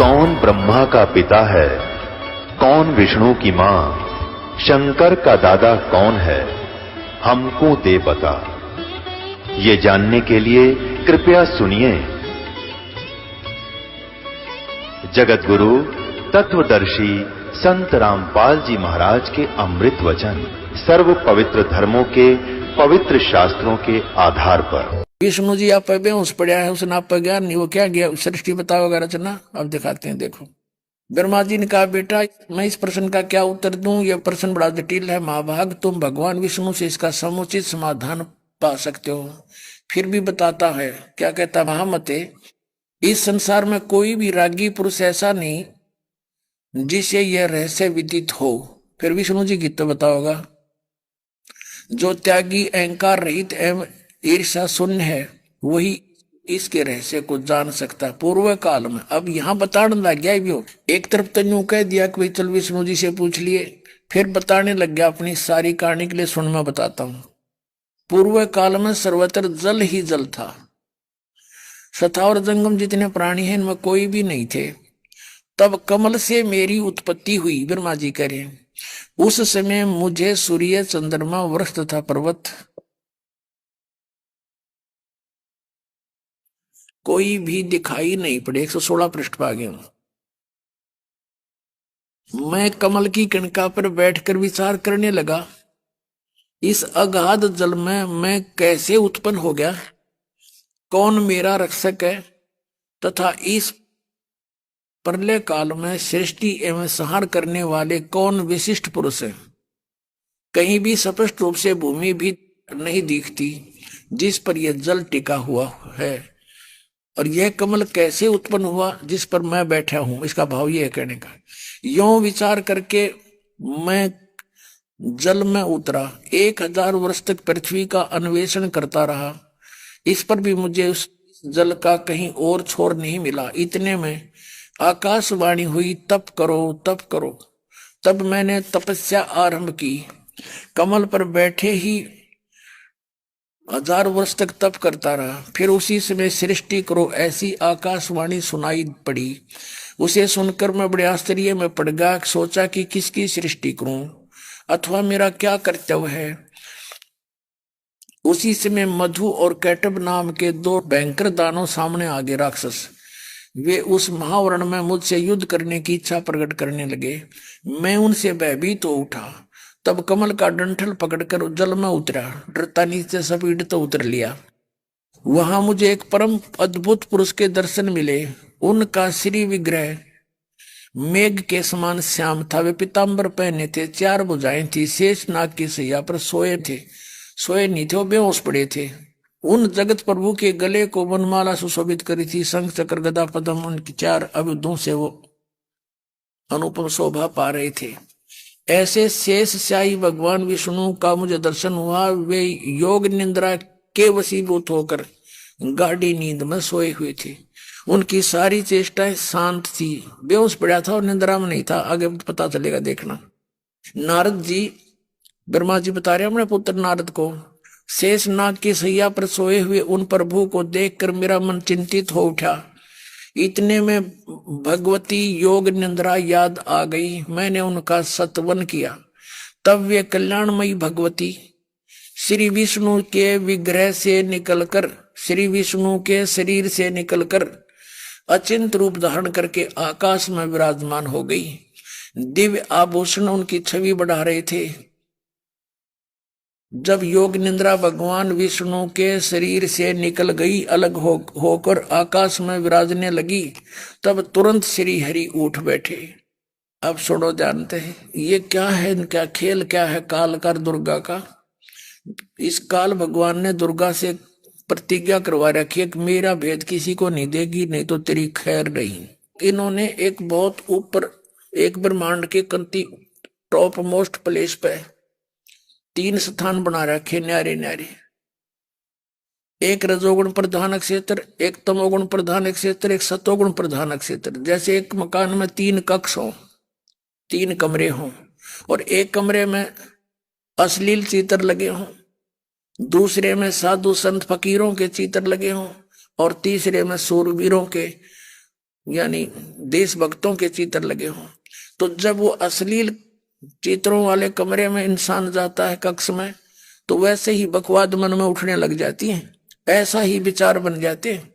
कौन ब्रह्मा का पिता है, कौन विष्णु की मां, शंकर का दादा कौन है, हमको दे बता। ये जानने के लिए कृपया सुनिए। जगत गुरु तत्वदर्शी संत रामपाल जी महाराज के अमृत वचन सर्व पवित्र धर्मों के पवित्र शास्त्रों के आधार पर। विष्णु जी आप बेहोश पड़ा है, उसने आप पर ज्ञान नहीं, वो क्या गया सृष्टि बताओगा रचना। अब दिखाते हैं, देखो। ब्रह्मा जी ने कहा बेटा मैं इस प्रश्न का क्या उत्तर दूं, यह प्रश्न बड़ा जटिल है महाभाग, तुम भगवान विष्णु से इसका समुचित समाधान पा सकते हो। फिर भी बताता है, क्या कहता महामते, इस संसार में कोई भी रागी पुरुष ऐसा नहीं जिसे यह रहस्य विदित हो। फिर विष्णु जी गीत बताओगा, जो त्यागी अहंकार रहित एवं ईर्षा शून्य है वही इसके रहस्य को जान सकता है पूर्व काल में। अब यहाँ बताने लग गया भी हो, एक तरफ तो यूं कह दिया कि भाई चल विष्णु जी से पूछ लिए, फिर बताने लग गया अपनी सारी कहानी के लिए। सुन मैं बताता हूं। पूर्व काल में सर्वत्र जल ही जल था, सथा और जंगम जितने प्राणी हैं इनमें कोई भी नहीं थे। तब कमल से मेरी उत्पत्ति हुई, ब्रह्मा जी कह रहे हैं। उस समय मुझे सूर्य चंद्रमा वृक्ष तथा पर्वत कोई भी दिखाई नहीं पड़े। 116 पृष्ठ पर आ गया। मैं कमल की कणका पर बैठकर विचार करने लगा, इस अगाध जल में मैं कैसे उत्पन्न हो गया, कौन मेरा रक्षक है, तथा इस प्रलय काल में सृष्टि एवं संहार करने वाले कौन विशिष्ट पुरुष है। कहीं भी स्पष्ट रूप से भूमि भी नहीं दिखती जिस पर यह जल टिका हुआ है, और यह कमल कैसे उत्पन्न हुआ जिस पर मैं बैठा हूं। इसका भाव यह है कहने का, यों विचार करके मैं जल में उतरा, 1000 वर्ष तक पृथ्वी का अन्वेषण करता रहा। इस पर भी मुझे उस जल का कहीं और छोर नहीं मिला। इतने में आकाशवाणी हुई, तप करो तप करो। तब मैंने तपस्या आरंभ की, कमल पर बैठे ही 1000 वर्ष तक तप करता रहा। फिर उसी समय सृष्टि करो ऐसी आकाशवाणी सुनाई पड़ी। उसे सुनकर मैं बड़े आश्चर्य में पड़ गया, सोचा कि किसकी सृष्टि करूं अथवा मेरा क्या कर्तव्य है। उसी समय मधु और कैटब नाम के 2 भयंकर दानव सामने आ गए, राक्षस। वे उस महावरण में मुझसे युद्ध करने की इच्छा प्रकट करने लगे। मैं उनसे भयभीत हो उठा। तब कमल का डंठल पकड़कर जल में उतरा, डरता नीचे सपीट तो उतर लिया। वहां मुझे एक परम अद्भुत पुरुष के दर्शन मिले। उनका श्री विग्रह मेघ के समान श्याम था। वे पीताम्बर पहने थे, 4 भुजाएं थी, शेष नाग की सैया पर सोए थे। सोए नहीं थे, वो बेहोश पड़े थे। उन जगत प्रभु के गले को वनमाला सुशोभित करी थी। शंख चक्र गदा पद्म उनकी 4 अवयुद्धों से वो अनुपम शोभा पा रहे थे। ऐसे शेष शाही भगवान विष्णु का मुझे दर्शन हुआ। वे योग निंद्रा के वशीभूत होकर गाढ़ी नींद में सोए हुए थे। उनकी सारी चेष्टाएं शांत थी। बेहोश पड़ा था और निंद्रा में नहीं था, आगे पता चलेगा देखना। नारद जी, ब्रह्मा जी बता रहे अपने पुत्र नारद को, शेष नाग की सैया पर सोए हुए उन प्रभु को देखकर मेरा मन चिंतित हो उठा। इतने में भगवती योग निंद्रा याद आ गई। मैंने उनका सत्वन किया। तब वे कल्याणमयी भगवती श्री विष्णु के विग्रह से निकलकर, श्री विष्णु के शरीर से निकलकर अचिंत रूप धारण करके आकाश में विराजमान हो गई। दिव्य आभूषण उनकी छवि बढ़ा रहे थे। जब योग निंद्रा भगवान विष्णु के शरीर से निकल गई, अलग होकर आकाश में विराजने लगी, तब तुरंत श्री हरि उठ बैठे। अब सुनो, जानते हैं ये क्या है, क्या खेल क्या है काल का, दुर्गा का। इस काल भगवान ने दुर्गा से प्रतिज्ञा करवा रखी है कि मेरा भेद किसी को नहीं देगी, नहीं तो तेरी खैर नहीं। इन्होंने एक बहुत ऊपर, एक ब्रह्मांड के कंती टॉप मोस्ट प्लेस पे 3 स्थान बना रखे न्यारे न्यारे। एक रजोगुण प्रधान क्षेत्र, एक तमोगुण प्रधान क्षेत्र, एक सतोगुण प्रधान क्षेत्र। जैसे एक मकान में 3 कक्ष हों, 3 कमरे हों, और एक कमरे में अश्लील चित्र लगे हों, दूसरे में साधु संत फकीरों के चित्र लगे हों, और तीसरे में सूरवीरों के यानी देशभक्तों के चित्र लगे हों। तो जब वो अश्लील चित्रों वाले कमरे में इंसान जाता है कक्ष में, तो वैसे ही बकवाद मन में उठने लग जाती है, ऐसा ही विचार बन जाते हैं।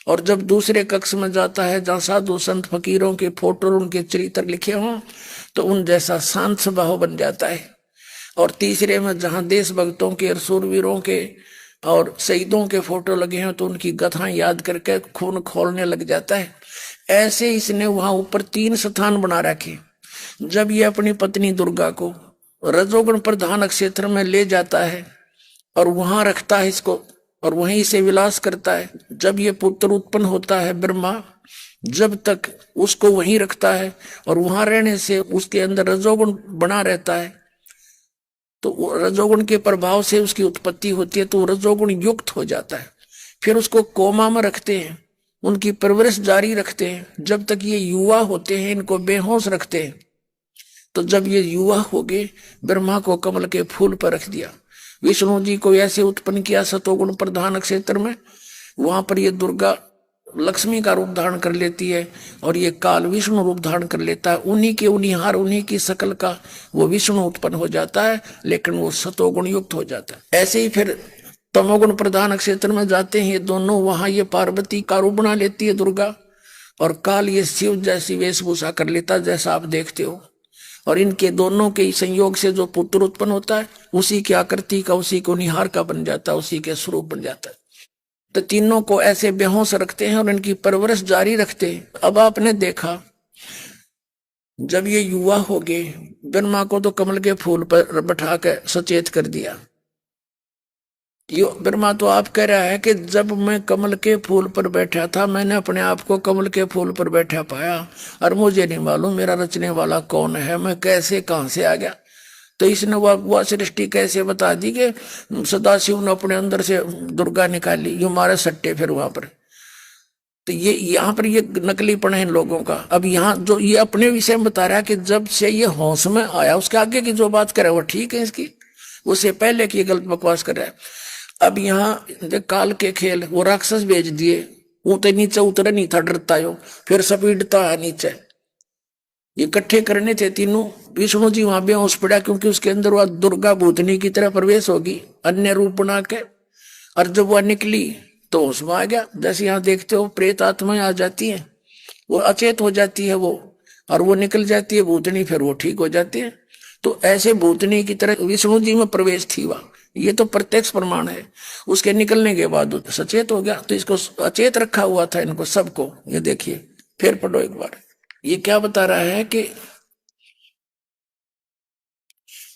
और जब दूसरे कक्ष में जाता है जहाँ साधु संत फकीरों के फोटो उनके चरित्र लिखे हों, तो उन जैसा शांत स्वभाव बन जाता है। और तीसरे में जहाँ देशभक्तों के और सूरवीरों के और शहीदों के फोटो लगे हैं, तो उनकी गाथाएं याद करके खून खोलने लग जाता है। ऐसे इसने वहां ऊपर 3 स्थान बना रखे। जब ये अपनी पत्नी दुर्गा को रजोगुण प्रधान क्षेत्र में ले जाता है और वहां रखता है इसको, और वहीं से विलास करता है। जब ये पुत्र उत्पन्न होता है ब्रह्मा, जब तक उसको वहीं रखता है और वहां रहने से उसके अंदर रजोगुण बना रहता है, तो रजोगुण के प्रभाव से उसकी उत्पत्ति होती है, तो रजोगुण युक्त हो जाता है। फिर उसको कोमा में रखते हैं, उनकी परवरिश जारी रखते हैं जब तक ये युवा होते हैं, इनको बेहोश रखते हैं। तो जब ये युवा हो गए, ब्रह्मा को कमल के फूल पर रख दिया, विष्णु जी को ऐसे उत्पन्न किया सतोगुण प्रधान क्षेत्र में, वहां पर ये दुर्गा लक्ष्मी का रूप धारण कर लेती है और ये काल विष्णु रूप धारण कर लेता है। उन्हीं के उन्हीं उन्हीं की शकल का वो विष्णु उत्पन्न हो जाता है, लेकिन वो सतोगुण युक्त हो जाता है। ऐसे ही फिर तमोगुण प्रधान क्षेत्र में जाते हैं ये दोनों, वहां ये पार्वती का रूप बना लेती है दुर्गा, और काल ये शिव जैसी वेशभूषा कर लेता है जैसा आप देखते हो। और इनके दोनों के संयोग से जो पुत्र उत्पन्न होता है, उसी की आकृति का, उसी को निहार का बन जाता है, उसी के स्वरूप बन जाता है। तो तीनों को ऐसे बेहोश रखते हैं और इनकी परवरिश जारी रखते हैं। अब आपने देखा जब ये युवा हो गए, ब्रह्मा को तो कमल के फूल पर बैठा कर सचेत कर दिया। यो ब्रह्मा तो आप कह रहा है कि जब मैं कमल के फूल पर बैठा था, मैंने अपने आप को कमल के फूल पर बैठा पाया, और मुझे नहीं मालूम मेरा रचने वाला कौन है, मैं कैसे कहां से आ गया। तो इसने वह सृष्टि कैसे बता दी कि सदाशिव ने अपने अंदर से दुर्गा निकाली, ये मारे सट्टे फिर वहां पर। तो ये यहाँ पर ये नकलीपन है इन लोगों का। अब यहाँ जो ये अपने विषय में बता रहा है कि जब से ये होश में आया, उसके आगे की जो बात करे वो ठीक है इसकी, उससे पहले की गलत बकवास कर रहा है। अब यहाँ काल के खेल, वो राक्षस भेज दिए, ऊते नीचे उतरे नहीं था, डरता हो, फिर सपीटता है नीचे। ये इकट्ठे करने थे तीनों, विष्णु जी वहां बेहोश पड़ा, क्योंकि उसके अंदर वह दुर्गा भूतनी की तरह प्रवेश होगी अन्य रूप बना के। और जब वह निकली तो उसमें आ गया, जैसे यहाँ देखते हो प्रेत आत्माएं आ जाती हैं, वो अचेत हो जाती है वो, और वो निकल जाती है भूतनी, फिर वो ठीक हो जाती है। तो ऐसे भूतनी की तरह विष्णु जी में प्रवेश थी वह, ये तो प्रत्यक्ष प्रमाण है। उसके निकलने के बाद सचेत हो गया, तो इसको अचेत रखा हुआ था इनको सबको। ये देखिए फिर पढ़ो एक बार, ये क्या बता रहा है कि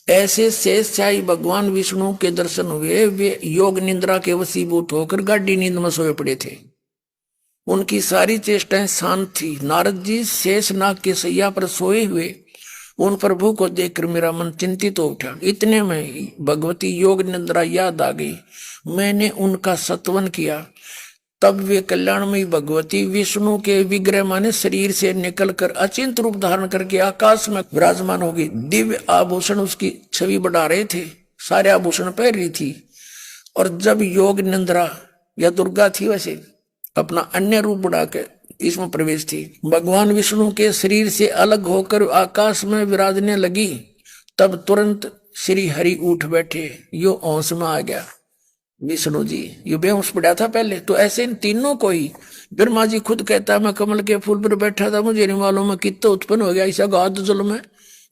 ऐसे शेषशाही भगवान विष्णु के दर्शन हुए, वे योग निद्रा के वशीभूत होकर गाढ़ी नींद में सोए पड़े थे। उनकी सारी चेष्टाएं शांत थी। नारद जी शेषनाग के सैया पर सोए हुए उन प्रभु को देखकर मेरा मन चिंतित हो उठा। इतने में भगवती योग निद्रा याद आ गई। मैंने उनका सत्वन किया, तब वे कल्याणमयी भगवती विष्णु के विग्रह माने शरीर से निकलकर अचिंत रूप धारण करके आकाश में विराजमान होगी। दिव्य आभूषण उसकी छवि बढ़ा रहे थे, सारे आभूषण पहन रही थी। और जब योग निद्रा या दुर्गा थी वैसे अपना अन्य रूप बढ़ा के इसमें प्रवेश थी, भगवान विष्णु के शरीर से अलग होकर आकाश में विराजने लगी, तब तुरंत श्री हरि उठ बैठे। यो होश में आ गया विष्णु जी, ये बेहोश पड़ा था पहले। तो ऐसे इन तीनों को ही ब्रह्मा जी खुद कहता है, मैं कमल के फूल पर बैठा था, मुझे नहीं मालूम मैं कितना उत्पन्न हो गया। ऐसा गाद जल में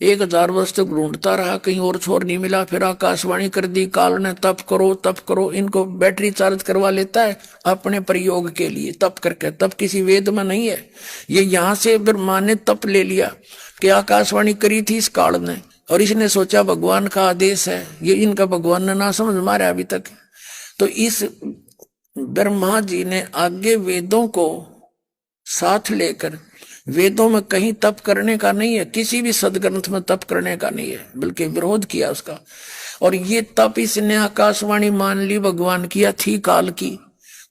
1000 वर्ष तक ढूंढता रहा, कहीं और छोर नहीं मिला। फिर आकाशवाणी कर दी काल ने, तप करो तप करो। इनको बैटरी चार्ज करवा लेता है अपने प्रयोग के लिए, तप करके। तप किसी वेद में नहीं है, ये यहाँ से ब्रह्मा ने तप ले लिया कि आकाशवाणी करी थी इस काल ने, और इसने सोचा भगवान का आदेश है। ये इनका भगवान ने ना समझ मारा अभी तक। तो इस ब्रह्मा जी ने आगे वेदों को साथ लेकर, वेदों में कहीं तप करने का नहीं है, किसी भी सदग्रंथ में तप करने का नहीं है, बल्कि विरोध किया उसका। और ये तप इसने आकाशवाणी मान ली भगवान किया थी काल की,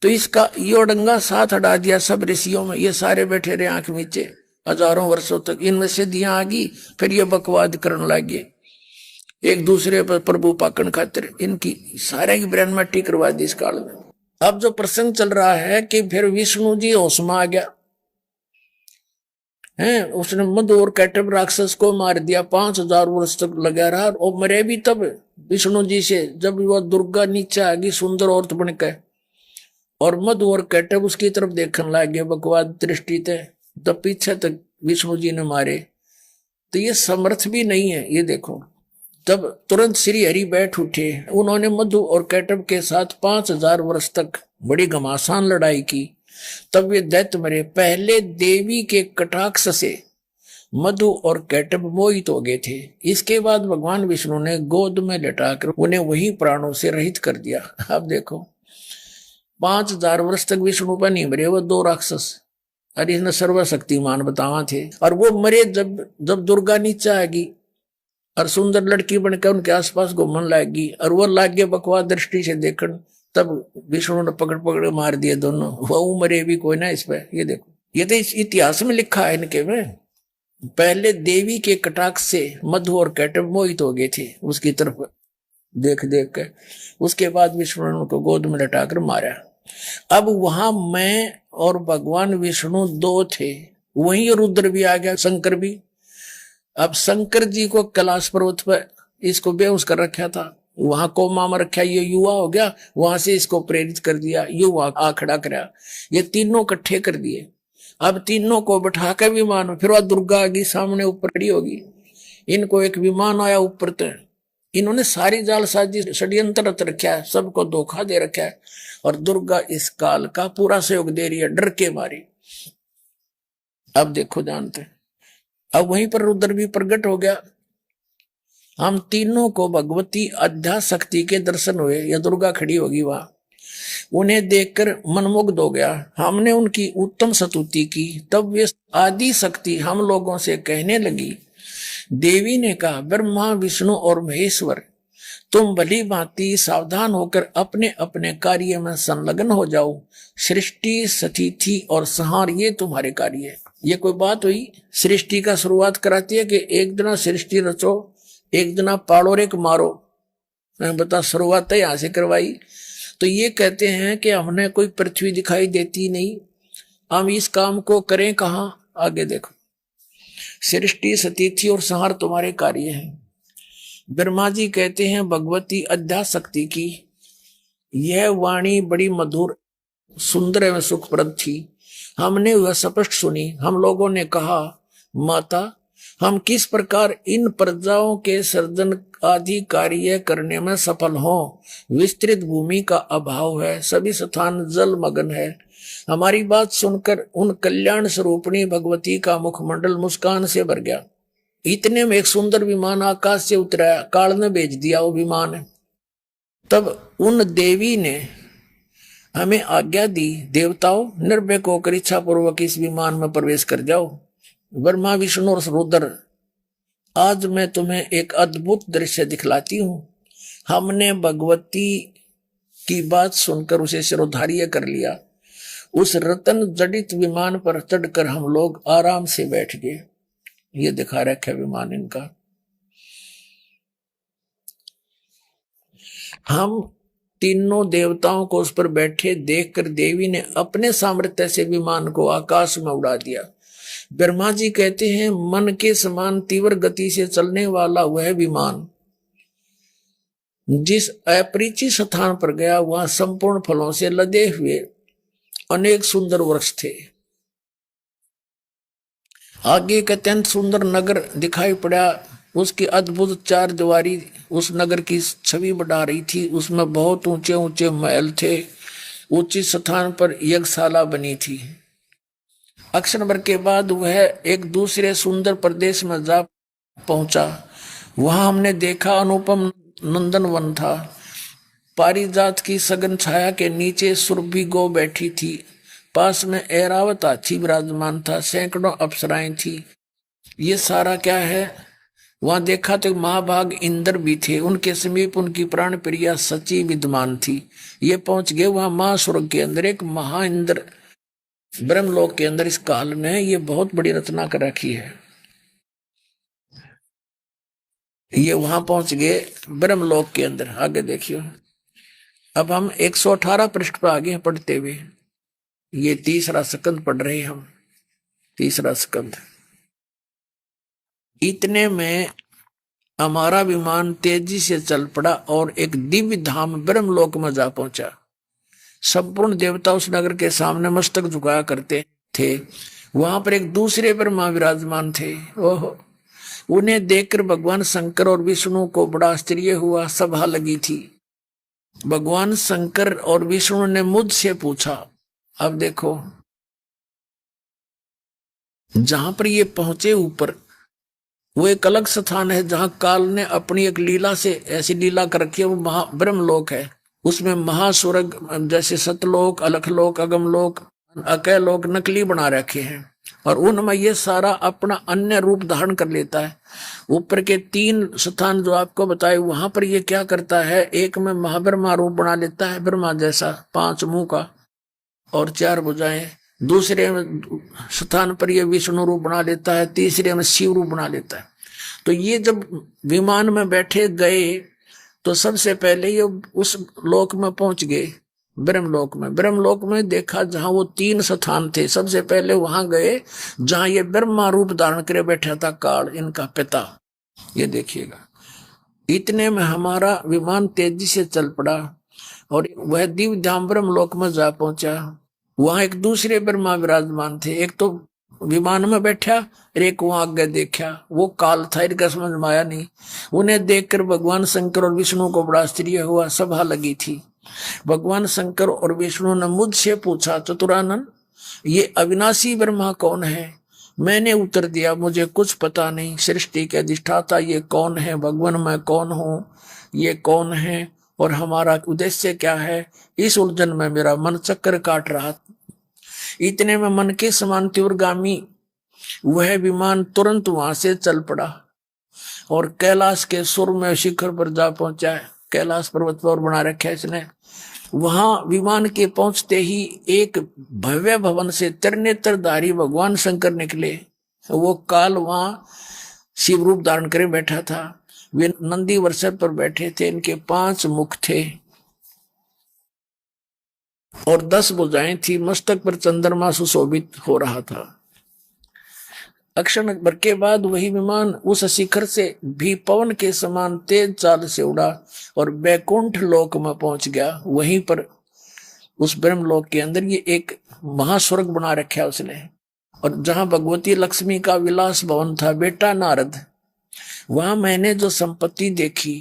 तो इसका ये डंगा साथ हटा दिया सब ऋषियों में। ये सारे बैठे रहे आंख नीचे हजारों वर्षों तक, इनमें सिद्धियां आ गई, फिर ये बकवाद करने लगे एक दूसरे पर प्रभु पाकन खातिर। इनकी सारे की ब्रेन मट्टी करवा दी इस काल में। अब जो प्रसंग चल रहा है कि फिर विष्णु जी होश में आ गया, है। उसने मधु और कैटब राक्षस को मार दिया, 5000 वर्ष तक लगा रहा और मरे भी तब विष्णु जी से जब वह दुर्गा नीचे आ गई सुंदर औरत बनकर, और मधु और कैटब उसकी तरफ देखने लग गए बकवाद दृष्टि थे, तब पीछे तक विष्णु जी ने मारे। तो ये समर्थ भी नहीं है, ये देखो। तब तुरंत श्री हरि बैठ उठे, उन्होंने मधु और कैटब के साथ 5000 वर्ष तक बड़ी घमासान लड़ाई की। तब वे दैत्य मरे। पहले देवी के कटाक्ष से मधु और कैटब मोहित हो गए थे। इसके बाद भगवान विष्णु ने गोद में लटाकर उन्हें वही प्राणों से रहित कर दिया। अब देखो 5000 वर्ष तक विष्णु पर नहीं मरे वो 2 राक्षस, और इसने सर्वशक्तिमान बतावा थे। और वो मरे जब दुर्गा नीचे आएगी और सुंदर लड़की बनकर उनके आसपास घूमने लगेगी, और वो लागे बकवास दृष्टि से देखन, तब विष्णु ने पकड़ पकड़ मार दिए दोनों। वो मरे भी कोई ना इस पे। ये देखो, ये तो इतिहास में लिखा है इनके में। पहले देवी के कटाक्ष से मधु और कैटब मोहित हो गए थे उसकी तरफ देख देख कर। उसके बाद विष्णु ने उनको गोद में लटाकर मारा। अब वहां मैं और भगवान विष्णु 2 थे, वहीं रुद्र भी आ गया, शंकर भी। अब शंकर जी को कैलाश पर्वत पर इसको बेहोश कर रखा था, वहां कोमा में रखा, ये युवा हो गया, वहां से इसको प्रेरित कर दिया, युवा आ खड़ा करा, ये तीनों इकट्ठे कर दिए। अब तीनों को बैठा कर विमान, फिर वह दुर्गा आ गई सामने ऊपर खड़ी होगी, इनको एक विमान आया ऊपर तक। इन्होंने सारी जाल साजी षड्यंत्र रच रखा है, सबको धोखा दे रखा है, और दुर्गा इस काल का पूरा सहयोग दे रही है, डर के मारी। अब देखो जानते, अब वहीं पर रुद्र भी प्रकट हो गया। हम तीनों को भगवती अध्याशक्ति के दर्शन हुए, या दुर्गा खड़ी होगी वहां, उन्हें देखकर मनमुग्ध हो गया। हमने उनकी उत्तम स्तुति की। तब वे आदि शक्ति हम लोगों से कहने लगी। देवी ने कहा, ब्रह्मा विष्णु और महेश्वर, तुम भली भांति सावधान होकर अपने अपने कार्य में संलग्न हो जाओ। सृष्टि स्थिति और संहार ये तुम्हारे कार्य है। ये कोई बात हुई? सृष्टि का शुरुआत कराती है कि एक दिन सृष्टि रचो, एक दिन पाड़ो रे मारो। मैं बता, शुरुआत यहाँ से करवाई। तो ये कहते हैं कि हमने कोई पृथ्वी दिखाई देती नहीं, हम इस काम को करें कहाँ? आगे देखो, सृष्टि स्थिति और संहार तुम्हारे कार्य हैं। ब्रह्मा जी कहते हैं, भगवती अध्याशक्ति की यह वाणी बड़ी मधुर सुंदर एवं सुखप्रद थी। हमने वह स्पष्ट सुनी। हम लोगों ने कहा, माता, हम किस प्रकार इन प्रजाओं के सर्जन आदि कार्य करने में सफल हों। विस्तृत भूमि का अभाव है, सभी स्थान जल मगन है। हमारी बात सुनकर उन कल्याण स्वरूपिणी भगवती का मुखमंडल मुस्कान से भर गया। इतने में एक सुंदर विमान आकाश से उतरा, काल ने भेज दिया वो विमान। तब उन देवी ने हमें आज्ञा दी, देवताओं निर्भय होकर इच्छा पूर्वक इस विमान में प्रवेश कर जाओ। ब्रह्मा विष्णु और रुद्र, आज मैं तुम्हें एक अद्भुत दृश्य दिखलाती हूं। हमने भगवती की बात सुनकर उसे शिरोधार्य कर लिया। उस रतन जडित विमान पर चढ़कर हम लोग आराम से बैठ गए। ये दिखा रखा है विमान इनका। हम तीनों देवताओं को उस पर बैठे देखकर देवी ने अपने सामर्थ्य से विमान को आकाश में उड़ा दिया। ब्रह्मा जी कहते हैं, मन के समान तीव्र गति से चलने वाला वह विमान जिस अपरिचित स्थान पर गया, वहां संपूर्ण फलों से लदे हुए अनेक सुंदर वृक्ष थे। आगे एक अत्यंत सुंदर नगर दिखाई पड़ा। उसकी अद्भुत 4 दीवारी उस नगर की छवि बढ़ा रही थी। उसमें बहुत ऊंचे ऊंचे महल थे। ऊंची स्थान पर यज्ञशाला बनी थी। अक्षर भर के बाद वह एक दूसरे सुंदर प्रदेश में जा पहुंचा। वहां हमने देखा अनुपम नंदन वन था। पारिजात की सघन छाया के नीचे सुरभि गो बैठी थी। पास में ऐरावत हाथी विराजमान था। सैकड़ों अप्सराएं थी। ये सारा क्या है? वहां देखा तो महाभाग इंद्र भी थे। उनके समीप उनकी प्राण प्रिया सची विद्यमान थी। ये पहुंच गए वहां महास्वर्ग के अंदर, एक महा इंद्र ब्रह्मलोक के अंदर। इस काल ने ये बहुत बड़ी रचना कर रखी है। ये वहां पहुंच गए ब्रह्मलोक के अंदर। आगे देखियो, अब हम 118 पृष्ठ पर आगे पढ़ते हुए ये तीसरा स्कंद पढ़ रहे हैं हम। तीसरा स्कंद इतने में हमारा विमान तेजी से चल पड़ा और एक दिव्य धाम ब्रह्मलोक में जा पहुंचा। संपूर्ण देवता उस नगर के सामने मस्तक झुकाया करते थे। वहां पर एक दूसरे ब्रह्मा विराजमान थे। ओहो, उन्हें देखकर भगवान शंकर और विष्णु को बड़ा आश्चर्य हुआ। सभा लगी थी। भगवान शंकर और विष्णु ने मुझसे पूछा, अब देखो जहां पर ये पहुंचे ऊपर, वो एक अलग स्थान है जहां काल ने अपनी एक लीला से ऐसी लीला कर रखी है। वो महा ब्रह्मलोक है। उसमें महास्वर्ग जैसे सतलोक, अलखलोक, अगमलोक, अकैलोक नकली बना रखे हैं और उनमें ये सारा अपना अन्य रूप धारण कर लेता है। ऊपर के 3 स्थान जो आपको बताए वहां पर ये क्या करता है, एक में महाब्रह्मा रूप बना लेता है, ब्रह्मा जैसा 5 मुंह का और 4 भुजाएं। दूसरे स्थान पर यह विष्णु रूप बना लेता है। तीसरे में शिव रूप बना लेता है। तो ये जब विमान में बैठे गए तो सबसे पहले ये उस लोक में पहुंच गए, ब्रह्मलोक में। ब्रह्मलोक में देखा जहां वो 3 स्थान थे। सबसे पहले वहां गए जहां ये ब्रह्मा रूप धारण करे बैठा था काल, इनका पिता। ये देखिएगा, इतने में हमारा विमान तेजी से चल पड़ा और वह दिव्य धाम ब्रह्मलोक में जा पहुंचा। वहां एक दूसरे ब्रह्मा विराजमान थे। एक तो विमान में बैठा और एक वहां आगे देखा। वो काल था, इनका समझ में आया नहीं। उन्हें देखकर भगवान शंकर और विष्णु को बड़ा आश्चर्य हुआ। सभा लगी थी। भगवान शंकर और विष्णु ने मुझसे पूछा, चतुरानन ये अविनाशी ब्रह्मा कौन है? मैंने उत्तर दिया, मुझे कुछ पता नहीं। सृष्टि के अधिष्ठाता ये कौन है? भगवान मैं कौन हूँ? ये कौन है और हमारा उद्देश्य क्या है? इस उलझन में मेरा मन चक्कर काट रहा। इतने में मन के समान तीव्रगामी वह विमान तुरंत वहां से चल पड़ा और कैलाश के सुर में शिखर पर जा पहुंचा। कैलाश पर्वत पर बना रखा है इसने। वहां विमान के पहुंचते ही एक भव्य भवन से त्रिनेत्रधारी भगवान शंकर निकले। वो काल वहां शिव रूप धारण करे बैठा था। वे नंदी वृषभ पर बैठे थे। इनके 5 मुख थे और 10 भुजाएं थी। मस्तक पर चंद्रमा सुशोभित हो रहा था। अक्षण भर के बाद वही विमान उस शिखर से भी पवन के समान तेज चाल से उड़ा और बैकुंठ लोक में पहुंच गया। वहीं पर उस ब्रह्मलोक के अंदर ये एक महास्वर्ग बना रखा उसने, और जहां भगवती लक्ष्मी का विलास भवन था। बेटा नारद, वहां मैंने जो संपत्ति देखी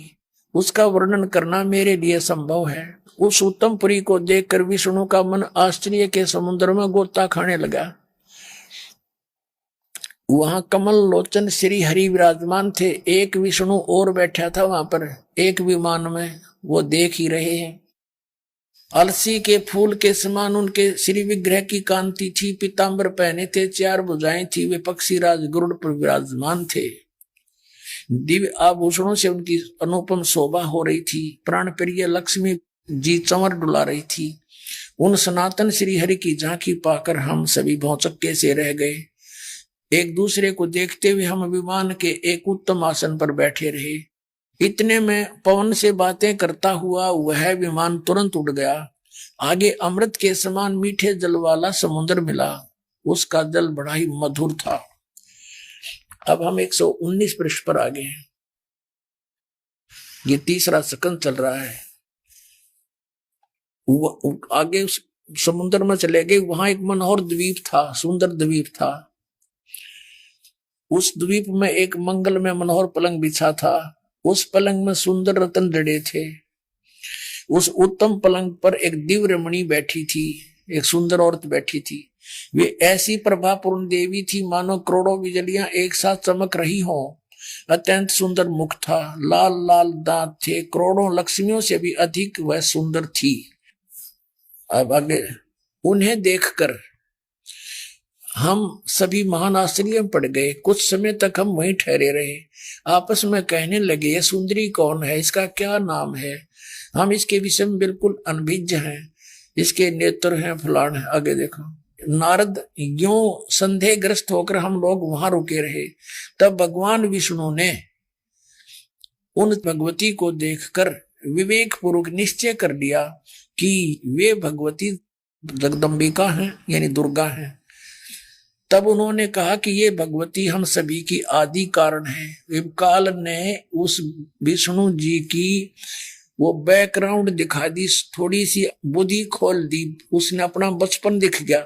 उसका वर्णन करना मेरे लिए संभव है। उस उत्तमपुरी को देखकर विष्णु का मन आश्चर्य के समुद्र में गोता खाने लगा। वहां कमल लोचन श्री हरि विराजमान थे। एक विष्णु और बैठा था वहां पर एक विमान में, वो देख ही रहे हैं। अलसी के फूल के समान उनके श्री विग्रह की कांति थी। पीतांबर पहने थे, 4 भुजाएं थी। वे पक्षीराज गरुड़ पर विराजमान थे। दिव्य आभूषणों से उनकी अनुपम शोभा हो रही थी। प्राण प्रिय लक्ष्मी जी चंवर डुला रही थी। उन सनातन श्री हरि की झांकी पाकर हम सभी भौचक्के से रह गए। एक दूसरे को देखते हुए हम विमान के एक उत्तम आसन पर बैठे रहे। इतने में पवन से बातें करता हुआ वह विमान तुरंत उड़ गया। आगे अमृत के समान मीठे जल वाला समुद्र मिला। उसका जल बड़ा ही मधुर था। अब हम 119 पृष्ठ पर आ गए हैं। ये 3रा सेकंड चल रहा है। आगे समुद्र में चले गए। वहां एक मनोहर द्वीप था, सुंदर द्वीप था। उस द्वीप में एक मंगल में मनोहर पलंग बिछा था। उस पलंग में सुंदर रत्न जड़े थे। उस उत्तम पलंग पर एक दिव्य रमणी बैठी थी, एक सुंदर औरत बैठी थी। वे ऐसी प्रभापूर्ण देवी थी मानो करोड़ों बिजलियां एक साथ चमक रही हो। अत्यंत सुंदर मुख था, लाल लाल दांत थे। करोड़ों लक्ष्मियों से भी अधिक वह सुंदर थी। अब आगे उन्हें देखकर हम सभी महान आश्चर्य में पड़ गए। कुछ समय तक हम वहीं ठहरे रहे। आपस में कहने लगे, ये सुंदरी कौन है? इसका क्या नाम है? हम इसके विषय में बिल्कुल अनभिज्ञ हैं। इसके नेत्र हैं, फलान है। आगे देखो। नारद यूं संदेहग्रस्त होकर हम लोग वहां रुके रहे। तब भगवान विष्णु ने उन भगवती को देखकर विवेक पूर्वक निश्चय कर लिया कि वे भगवती जगदम्बिका हैं, यानी दुर्गा हैं। तब उन्होंने कहा कि ये भगवती हम सभी की आदि कारण है। काल ने उस विष्णु जी की वो बैकग्राउंड दिखा दी, थोड़ी सी बुद्धि खोल दी, उसने अपना बचपन दिख गया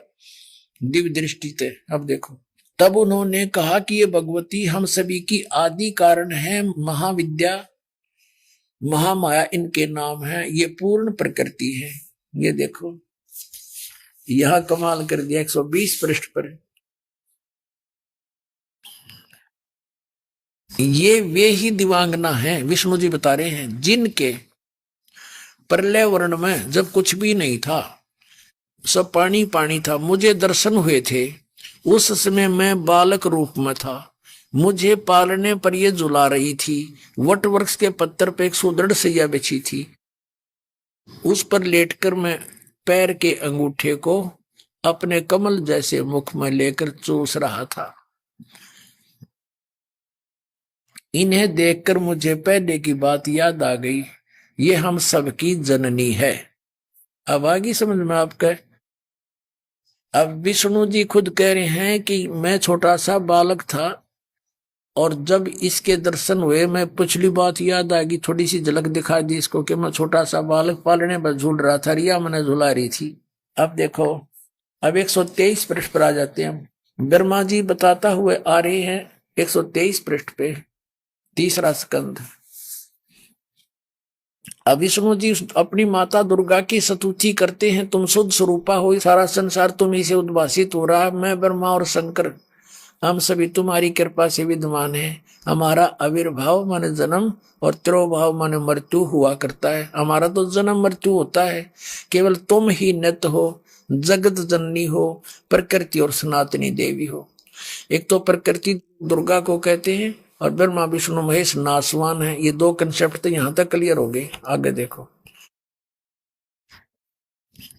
दिव्य दृष्टि से। अब देखो, तब उन्होंने कहा कि ये भगवती हम सभी की आदि कारण है, महाविद्या महामाया इनके नाम है, ये पूर्ण प्रकृति है। ये देखो यहां कमाल कर दिया 120 पृष्ठ पर। ये वे ही दिवांगना हैं, विष्णु जी बता रहे हैं, जिनके प्रलय वर्ण में जब कुछ भी नहीं था, सब पानी पानी था, मुझे दर्शन हुए थे। उस समय मैं बालक रूप में था, मुझे पालने पर ये झुला रही थी। वट वृक्ष के पत्थर पे एक सुदृढ़ सैया बिछी थी, उस पर लेटकर मैं पैर के अंगूठे को अपने कमल जैसे मुख में लेकर चूस रहा था। इन्हें देखकर मुझे पहले की बात याद आ गई, ये हम सबकी जननी है। अब आगे समझ में आपका। अब विष्णु जी खुद कह रहे हैं कि मैं छोटा सा बालक था और जब इसके दर्शन हुए, मैं पिछली बात याद आ गई, थोड़ी सी झलक दिखा दी इसको कि मैं छोटा सा बालक पालने पर झूल रहा था, रिया मैंने झुला रही थी। अब देखो, अब 123 पृष्ठ पर आ जाते हैं। ब्रह्मा जी बताता हुए आ रहे हैं 123 पृष्ठ पे, तीसरा स्कंद। अब विष्णु जी अपनी माता दुर्गा की स्तुति करते हैं, तुम शुद्ध स्वरूपा हो, सारा संसार तुम्ही से उद्भासित हो रहा, मैं ब्रह्मा और शंकर हम सभी तुम्हारी कृपा से विद्यमान है। हमारा आविर्भाव माने जन्म और तिरोभाव माने मृत्यु हुआ करता है। हमारा तो जन्म मृत्यु होता है, केवल तुम ही नित्य हो, जगत जननी हो, प्रकृति और सनातनी देवी हो। एक तो प्रकृति दुर्गा को कहते हैं और ब्रह्मा विष्णु महेश नासवान है। ये दो कंसेप्ट तो यहां तक क्लियर हो गए। आगे देखो,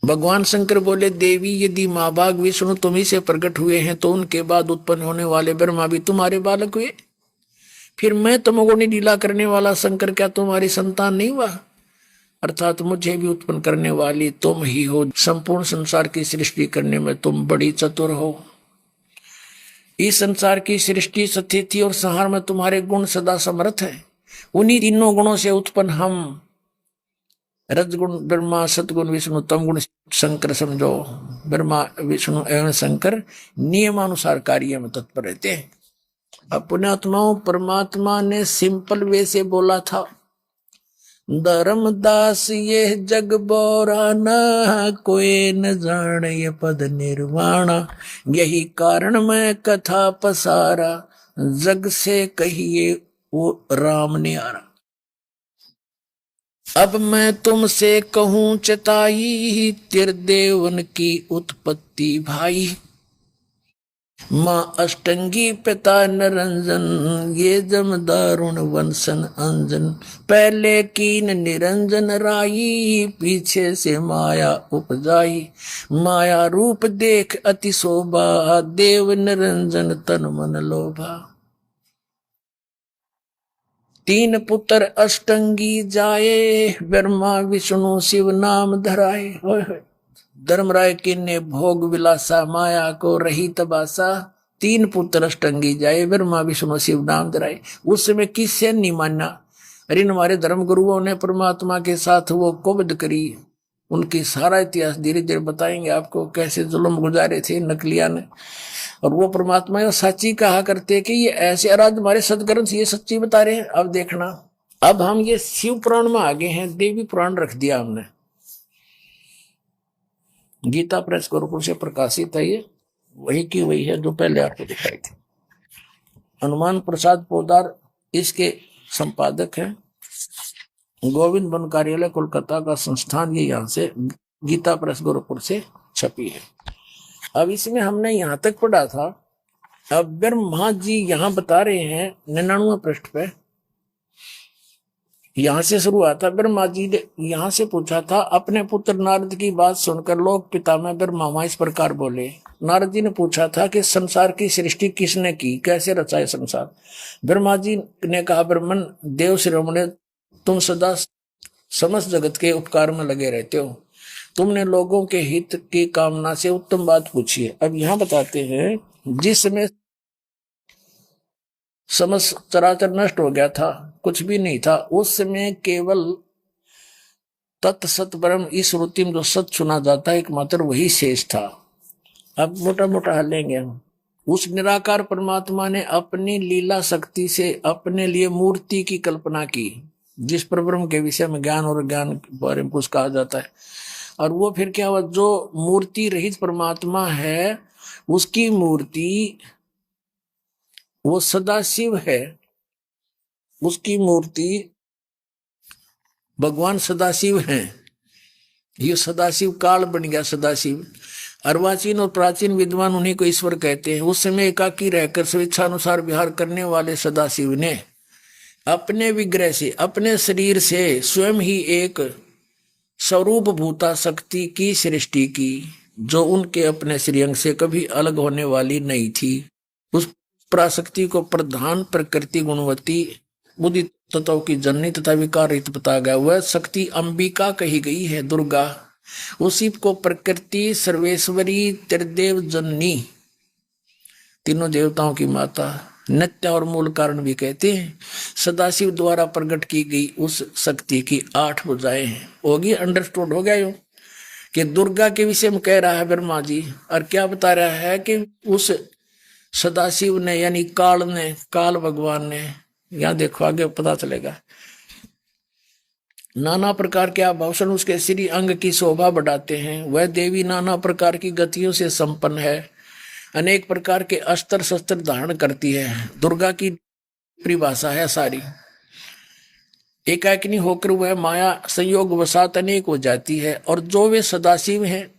भगवान शंकर बोले, देवी यदि माँ बाग विष्णु तुम्ही से प्रकट हुए हैं तो उनके बाद उत्पन्न होने वाले ब्रह्मा भी तुम्हारे बालक हुए। फिर मैं तमोगुणी लीला करने वाला शंकर क्या तुम्हारी संतान नहीं हुआ? अर्थात मुझे भी उत्पन्न करने वाली तुम ही हो। संपूर्ण संसार की सृष्टि करने में तुम बड़ी चतुर हो। इस संसार की सृष्टि, स्थिति और संहार में तुम्हारे गुण सदा समर्थ है। उन्हीं तीनों गुणों से उत्पन्न हम, रजगुण ब्रह्मा, सतगुण विष्णु, तमगुण शंकर समझो। ब्रह्मा विष्णु एवं शंकर नियमानुसार कार्य में तत्पर रहते हैं। अब पुण्यात्माओं, परमात्मा ने सिंपल वे से बोला था, धर्मदास ये जग बोराना, कोई न जान ये पद निर्वाणा, यही कारण मैं कथा पसारा, जग से कहिए वो राम ने आरा। अब मैं तुमसे कहूं चताई, त्रिदेवन की उत्पत्ति भाई। माँ अष्टंगी पिता निरंजन, ये जम दारुण वंशन अंजन, पहले कीन निरंजन राई, पीछे से माया उपजाई। माया रूप देख अति शोभा, देव निरंजन तन मन लोभा। तीन पुत्र अष्टंगी जाए, ब्रह्मा विष्णु शिव नाम धराए। धर्मराय किन्ने भोग विलासा, माया को रही तबासा। तीन पुत्र अष्टंगी जाए, ब्रह्मा विष्णु शिव नाम धराए। उस समय किससे नहीं माना? अरे हमारे धर्म गुरुओं ने परमात्मा के साथ वो कुबद करी, उनकी सारा इतिहास धीरे धीरे बताएंगे आपको, कैसे जुल्म गुजारे थे नकलिया ने। और वो परमात्मा सच्ची कहा करते कि ये ऐसे अराध हमारे सदग्रंथ ये सच्ची बता रहे हैं। अब देखना, अब हम ये शिव पुराण में आगे हैं, देवी पुराण रख दिया हमने। गीता प्रेस गुरुकुल से प्रकाशित है, ये वही की वही है जो पहले आपको दिखाई थी। हनुमान प्रसाद पोदार इसके संपादक हैं। गोविंद वन कार्यालय कोलकाता का संस्थान, ये यहाँ से गीता प्रेस गुरुकुल से छपी है। अब इसमें हमने यहाँ तक पढ़ा था। अब ब्रह्मा जी यहाँ बता रहे हैं 99 पृष्ठ पे, यहाँ से शुरू हुआ था। ब्रह्मा जी ने यहाँ से पूछा था, अपने पुत्र नारद की बात सुनकर लोक पिता में ब्रह्मा इस प्रकार बोले। नारद जी ने पूछा था कि संसार की सृष्टि किसने की, कैसे रचा संसार? ब्रह्मा जी ने कहा, ब्रह्मन देव श्रीमण, तुम सदा समस्त जगत के उपकार में लगे रहते हो, तुमने लोगों के हित की कामना से उत्तम बात पूछी है। अब यहाँ बताते हैं जिस समय समस्त चराचर नष्ट हो गया था, कुछ भी नहीं था, उस समय केवल तत् सत ब्रह्म इस श्रुति में जो सत सुना जाता है एकमात्र वही शेष था। अब मोटा मोटा हलेंगे हम। उस निराकार परमात्मा ने अपनी लीला शक्ति से अपने लिए मूर्ति की कल्पना की, जिस पर ब्रह्म के विषय में ज्ञान और ज्ञान के बारे में कुछ कहा जाता है। और वो फिर क्या हुआ, जो मूर्ति रहित परमात्मा है उसकी मूर्ति वो सदाशिव है, उसकी मूर्ति भगवान सदाशिव हैं। ये सदाशिव काल बन गया सदाशिव। अर्वाचीन और प्राचीन विद्वान उन्हीं को ईश्वर कहते हैं। उस समय एकाकी रहकर स्वेच्छानुसार विहार करने वाले सदाशिव ने अपने विग्रह से, अपने शरीर से स्वयं ही एक स्वरूप भूता शक्ति की सृष्टि की, जो उनके अपने श्रीअंग से कभी अलग होने वाली नहीं थी। उस पराशक्ति को प्रधान प्रकृति गुणवती बुद्धि तत्व की जननी तथा विकार रहित बता गया। वह शक्ति अंबिका कही गई है, दुर्गा। उसी को प्रकृति सर्वेश्वरी त्रिदेव जननी, तीनों देवताओं की माता, नित्य और मूल कारण भी कहते हैं। सदाशिव द्वारा प्रकट की गई उस शक्ति की 8 भुजाएं हैं। होगी, अंडरस्टूड हो गया यूं कि दुर्गा के विषय में कह रहा है ब्रह्मा जी, और क्या बता रहा है कि उस सदाशिव ने यानी काल ने, काल भगवान ने, यहां देखो आगे पता चलेगा, नाना प्रकार के आभूषण उसके श्री अंग की शोभा बढ़ाते हैं। वह देवी नाना प्रकार की गतियों से संपन्न है, अनेक प्रकार के अस्त्र शस्त्र धारण करती है। दुर्गा की परिभाषा है सारी। एकाकिनी होकर वह माया संयोग वसात अनेक हो जाती है। और जो वे सदाशिव हैं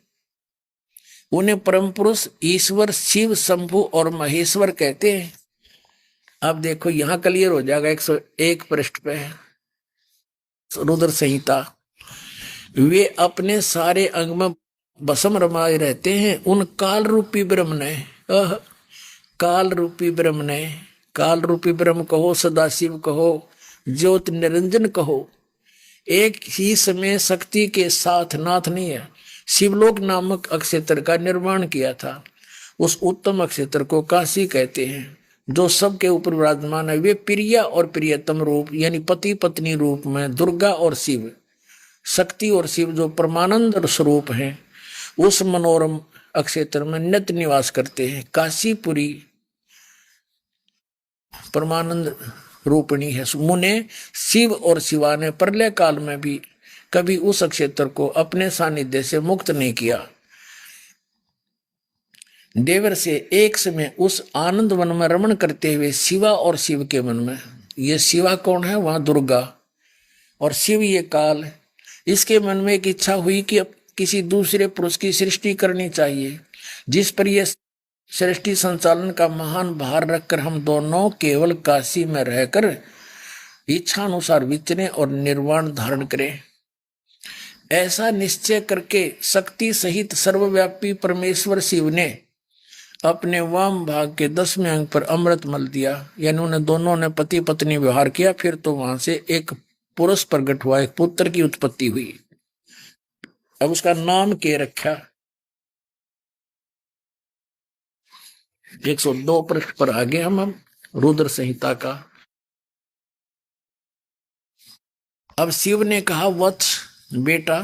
उन्हें परम पुरुष ईश्वर शिव शंभु और महेश्वर कहते हैं। अब देखो यहां क्लियर हो जाएगा 101 पृष्ठ पे रुद्र संहिता। वे अपने सारे अंग में भस्म रमाए रहते हैं। उन काल रूपी ब्रह्म ने, काल रूपी ब्रह्म ने, काल रूपी ब्रह्म कहो, सदाशिव कहो, ज्योत निरंजन कहो, एक ही समय शक्ति के साथ नाथ नहीं है, शिवलोक नामक अक्षेत्र का निर्माण किया था। उस उत्तम अक्षेत्र को काशी कहते हैं, जो सबके ऊपर विराजमान है। वे प्रिय और प्रियतम रूप यानी पति पत्नी रूप में दुर्गा और शिव, शक्ति और शिव जो परमानंद स्वरूप हैं, उस मनोरम अक्षेत्र में नित्य निवास करते हैं। काशीपुरी परमानंद रूपिणी है। मुने शिव और शिवा ने प्रलय काल में भी कभी उस अक्षेत्र को अपने सानिध्य से मुक्त नहीं किया। देवर से एक समय उस आनंद वन में रमण करते हुए शिवा और शिव के मन में, ये शिवा कौन है, वहां दुर्गा, और शिव ये काल, इसके मन में एक इच्छा हुई कि अब किसी दूसरे पुरुष की सृष्टि करनी चाहिए, जिस पर यह सृष्टि संचालन का महान भार रखकर हम दोनों केवल काशी में रहकर इच्छा अनुसार विचरें और निर्वाण धारण करें। ऐसा निश्चय करके शक्ति सहित सर्वव्यापी परमेश्वर शिव ने अपने वाम भाग के 10वें अंग पर अमृत मल दिया, यानी उन्हें दोनों ने पति पत्नी व्यवहार किया। फिर तो वहां से एक पुरुष प्रकट हुआ, एक पुत्र की उत्पत्ति हुई। अब उसका नाम के रखा 102 पृष्ठ पर आगे हम रुद्र संहिता का। अब शिव ने कहा, वत्स बेटा,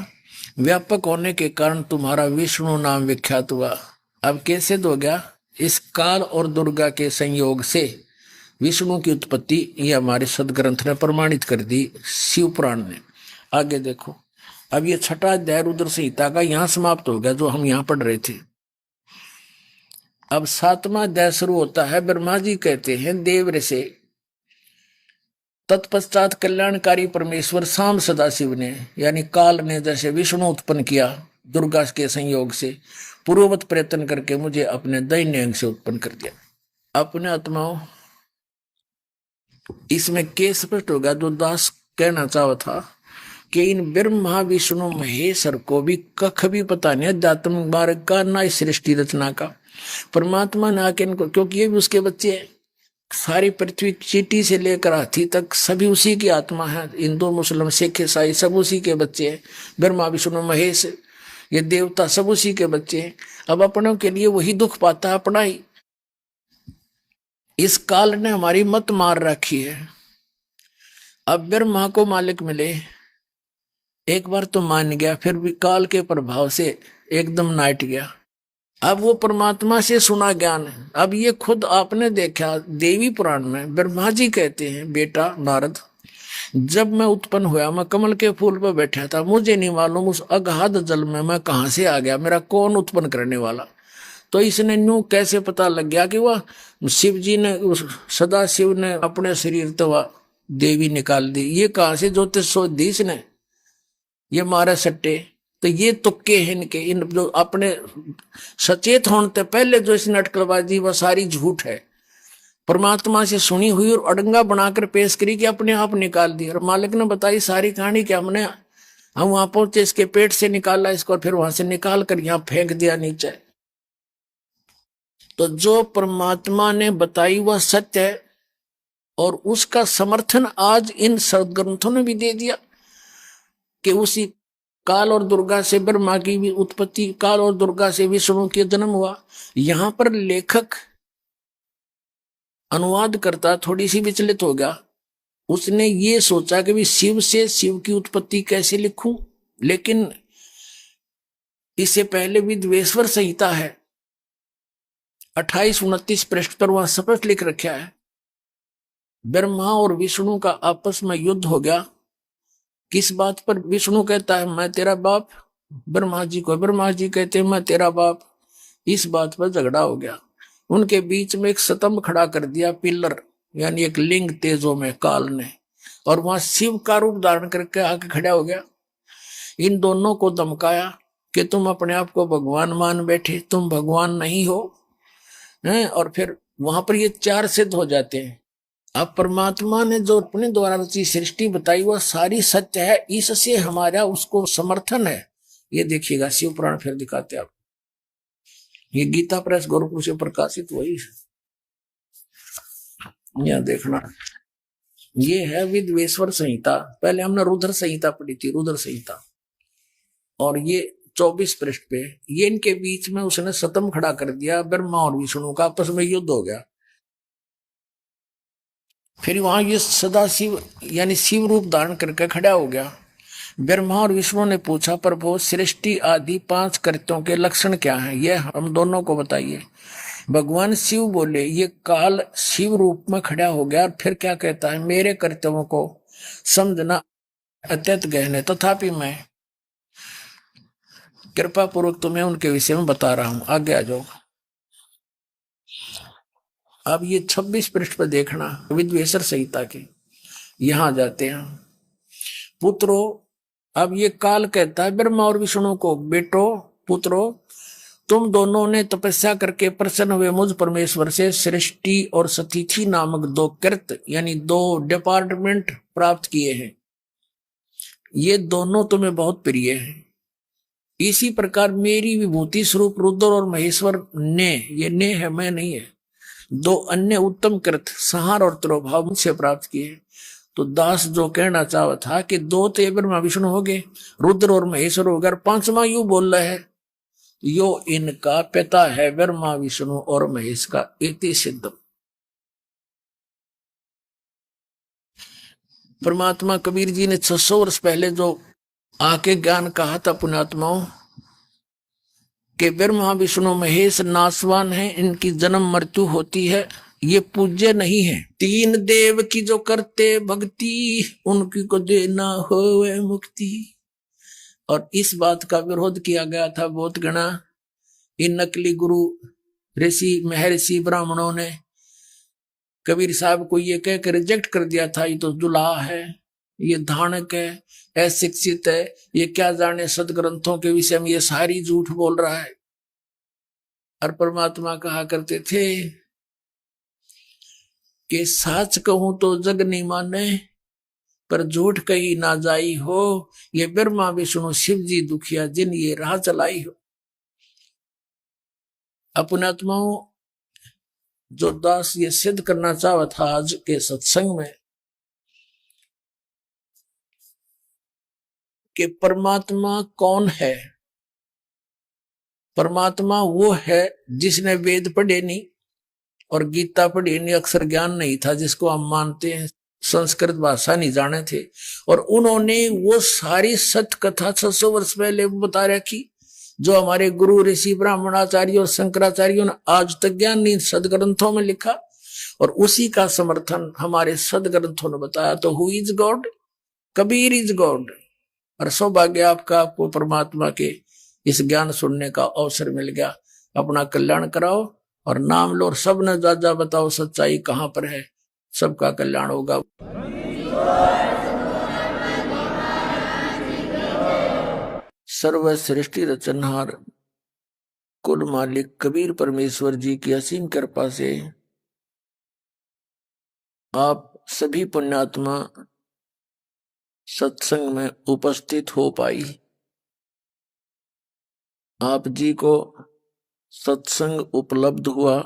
व्यापक होने के कारण तुम्हारा विष्णु नाम विख्यात हुआ। अब कैसे हो गया, इस काल और दुर्गा के संयोग से विष्णु की उत्पत्ति, ये हमारे सदग्रंथ ने प्रमाणित कर दी, शिव पुराण ने। आगे देखो, अब ये 6वां अध्याय रुद्र संहिता का यहां समाप्त हो गया, जो हम यहां पढ़ रहे थे। अब 7वां अध्याय शुरू होता है। ब्रह्मा जी कहते हैं देव से, तत्पश्चात कल्याणकारी परमेश्वर शाम सदाशिव ने यानी काल ने जैसे विष्णु उत्पन्न किया दुर्गा के संयोग से, पूर्ववत प्रयत्न करके मुझे अपने दैन्य अंग से उत्पन्न कर दिया। अपने आत्माओं, इसमें के स्पष्ट होगा जो दास कहना चाहा था कि इन ब्रह्मा विष्णु महेश्वर को भी कख भी पता नहीं अध्यात्म मार्ग का, ना इस सृष्टि रचना का। परमात्मा ने आके इनको, क्योंकि ये भी उसके बच्चे हैं, सारी पृथ्वी चीटी से लेकर हाथी तक सभी उसी की आत्मा है। हिंदू मुस्लिम सिख ईसाई सब उसी के बच्चे हैं। ब्रह्मा विष्णु महेश ये देवता सब उसी के बच्चे हैं। अब अपनों के लिए वही दुख पाता है अपना ही, इस काल ने हमारी मत मार रखी है। अब ब्रह्मा को मालिक मिले, एक बार तो मान गया, फिर भी काल के प्रभाव से एकदम नाट गया। अब वो परमात्मा से सुना ज्ञान है। अब ये खुद आपने देखा देवी पुराण में ब्रह्मा जी कहते हैं, बेटा नारद, जब मैं उत्पन्न हुआ मैं कमल के फूल पर बैठा था, मुझे नहीं मालूम उस अगाध जल में मैं कहां से आ गया, मेरा कौन उत्पन्न करने वाला। तो इसने न्यू कैसे पता लग गया कि वह शिव जी ने, उस सदा शिव ने अपने शरीर तो वह देवी निकाल दी। ये कहां से ज्योतिष सो दी इसने, ये मारे सट्टे। तो ये तुक्के हैं इनके, इन जो अपने सचेत होने से पहले जो इस नटकलबाजी वह सारी झूठ है। परमात्मा से सुनी हुई और अड़ंगा बनाकर पेश करी कि अपने आप निकाल दी। और मालिक ने बताई सारी कहानी कि हम वहां पहुंचे, इसके पेट से निकाला इसको, और फिर वहां से निकाल कर यहां फेंक दिया नीचे। तो जो परमात्मा ने बताई वह सत्य है, और उसका समर्थन आज इन सदग्रंथों ने भी दे दिया कि उसी काल और दुर्गा से ब्रह्मा की भी उत्पत्ति, काल और दुर्गा से विष्णु के जन्म हुआ। यहां पर लेखक अनुवाद करता थोड़ी सी विचलित हो गया। उसने ये सोचा कि भी शिव से शिव की उत्पत्ति कैसे लिखूं, लेकिन इससे पहले विद्वेश्वर संहिता है 28-29 पृष्ठ पर वहां स्पष्ट लिख रखा है, ब्रह्मा और विष्णु का आपस में युद्ध हो गया। किस बात पर? विष्णु कहता है मैं तेरा बाप, ब्रह्मा जी कहते हैं मैं तेरा बाप। इस बात पर झगड़ा हो गया। उनके बीच में एक स्तंभ खड़ा कर दिया, पिलर, यानी एक लिंग तेजों में काल ने, और वहां शिव का रूप धारण करके आके खड़ा हो गया। इन दोनों को धमकाया कि तुम अपने आप को भगवान मान बैठे, तुम भगवान नहीं हो, हैं? और फिर वहां पर ये चार सिद्ध हो जाते हैं। अब परमात्मा ने जो अपने द्वारा रची सृष्टि बताई वह सारी सत्य है, इससे हमारा उसको समर्थन है। ये देखिएगा शिव पुराण फिर दिखाते आप, ये गीता प्रेस गोरखपुर से प्रकाशित वही है, यहाँ देखना। ये है विद्वेश्वर संहिता, पहले हमने रुद्र संहिता पढ़ी थी, रुद्र संहिता, और ये 24 पृष्ठ पे ये इनके बीच में उसने स्तंभ खड़ा कर दिया, ब्रह्मा और विष्णु का आपस में युद्ध हो गया। फिर वहां ये सदा शिव यानी शिव रूप धारण करके खड़ा हो गया। ब्रह्मा और विष्णु ने पूछा, प्रभु सृष्टि आदि 5 कृत्यों के लक्षण क्या हैं, ये हम दोनों को बताइए। भगवान शिव बोले, ये काल शिव रूप में खड़ा हो गया और फिर क्या कहता है, मेरे कर्तव्यों को समझना अत्यंत गहन है, तथापि मैं कृपा पूर्वक तुम्हें उनके विषय में बता रहा हूं, आगे आ जाओ। अब ये 26 पृष्ठ पर देखना विद्वेश्वर संहिता के, यहां जाते हैं। पुत्रो, अब ये काल कहता है ब्रह्मा और विष्णु को, बेटो पुत्रो, तुम दोनों ने तपस्या करके प्रसन्न हुए मुझ परमेश्वर से सृष्टि और सतिथि नामक 2 कृत यानी 2 डिपार्टमेंट प्राप्त किए हैं। ये दोनों तुम्हें बहुत प्रिय हैं। इसी प्रकार मेरी विभूति स्वरूप रुद्र और महेश्वर ने, ये ने है मैं नहीं है, 2 अन्य उत्तम कृत संहार और त्रोभाव मुझसे प्राप्त किए। तो दास जो कहना चाहा था कि 2 तो ब्रह्मा विष्णु हो गए, रुद्र और महेश्वर हो गए, और 5वां यू बोल रहे हैं, यो इनका पिता है ब्रह्मा विष्णु और महेश का, इति सिद्ध। परमात्मा कबीर जी ने 600 वर्ष पहले जो आके ज्ञान कहा था पुण्यात्माओं कि ब्रह्मा विष्णु महेश नासवान है, इनकी जन्म मृत्यु होती है, ये पूज्य नहीं है। 3 देव की जो करते भक्ति, उनकी को देना होवे मुक्ति। और इस बात का विरोध किया गया था बहुत गणा। इन नकली गुरु ऋषि महर्षि ब्राह्मणों ने कबीर साहब को ये कह कर रिजेक्ट कर दिया था, ये तो दुल्हा है, ये धानक है, अशिक्षित है, ये क्या जाने सदग्रंथों के विषय में, ये सारी झूठ बोल रहा है। और परमात्मा कहा करते थे कि साच कहूं तो जग नहीं माने, पर झूठ कही ना जाई हो, ये ब्रह्मा विष्णु शिव जी दुखिया जिन ये राह चलाई हो। अपने आत्माओं, जो दास ये सिद्ध करना चाहा था आज के सत्संग में कि परमात्मा कौन है। परमात्मा वो है जिसने वेद पढ़े नहीं और गीता पढ़ी नहीं, अक्षर ज्ञान नहीं था जिसको हम मानते हैं, संस्कृत भाषा नहीं जाने थे। और उन्होंने वो सारी सत्य कथा 600 वर्ष पहले बता रखी, जो हमारे गुरु ऋषि ब्राह्मणाचार्य और शंकराचार्यों ने आज तक ज्ञान नहीं सदग्रंथों में लिखा, और उसी का समर्थन हमारे सदग्रंथों ने बताया। तो who is God? Kabir is God. और सौभाग्य आपका, आपको परमात्मा के इस ज्ञान सुनने का अवसर मिल गया। अपना कल्याण कराओ और नाम लो, और सब ने जा बताओ सच्चाई कहां पर है, सबका कल्याण होगा। सर्व सृष्टि रचनहार कुल मालिक कबीर परमेश्वर जी की असीम कृपा से आप सभी पुण्यात्मा सत्संग में उपस्थित हो पाई। आप जी को सत्संग उपलब्ध हुआ,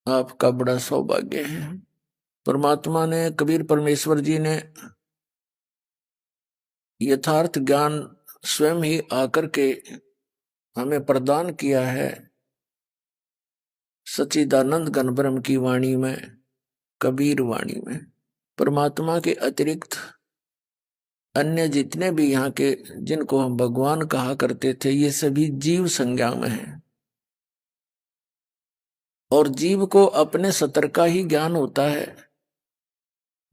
आपका बड़ा सौभाग्य है। परमात्मा ने, कबीर परमेश्वर जी ने यथार्थ ज्ञान स्वयं ही आकर के हमें प्रदान किया है। सच्चिदानंद घन ब्रह्म की वाणी में, कबीर वाणी में। परमात्मा के अतिरिक्त अन्य जितने भी यहाँ के, जिनको हम भगवान कहा करते थे, ये सभी जीव संज्ञा में हैं। और जीव को अपने सतर का ही ज्ञान होता है।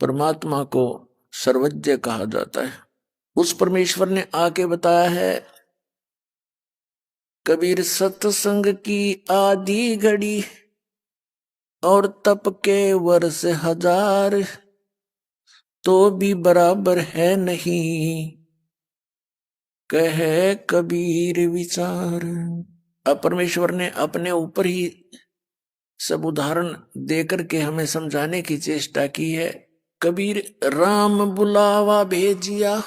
परमात्मा को सर्वज्ञ कहा जाता है। उस परमेश्वर ने आके बताया है, कबीर सत्संग की आधी घड़ी और तप के वर्ष 1000 तो भी बराबर है नहीं, कहे कबीर विचार। अब परमेश्वर ने अपने ऊपर ही सब उदाहरण देकर के हमें समझाने की चेष्टा की है। कबीर राम बुलावा भेजिया,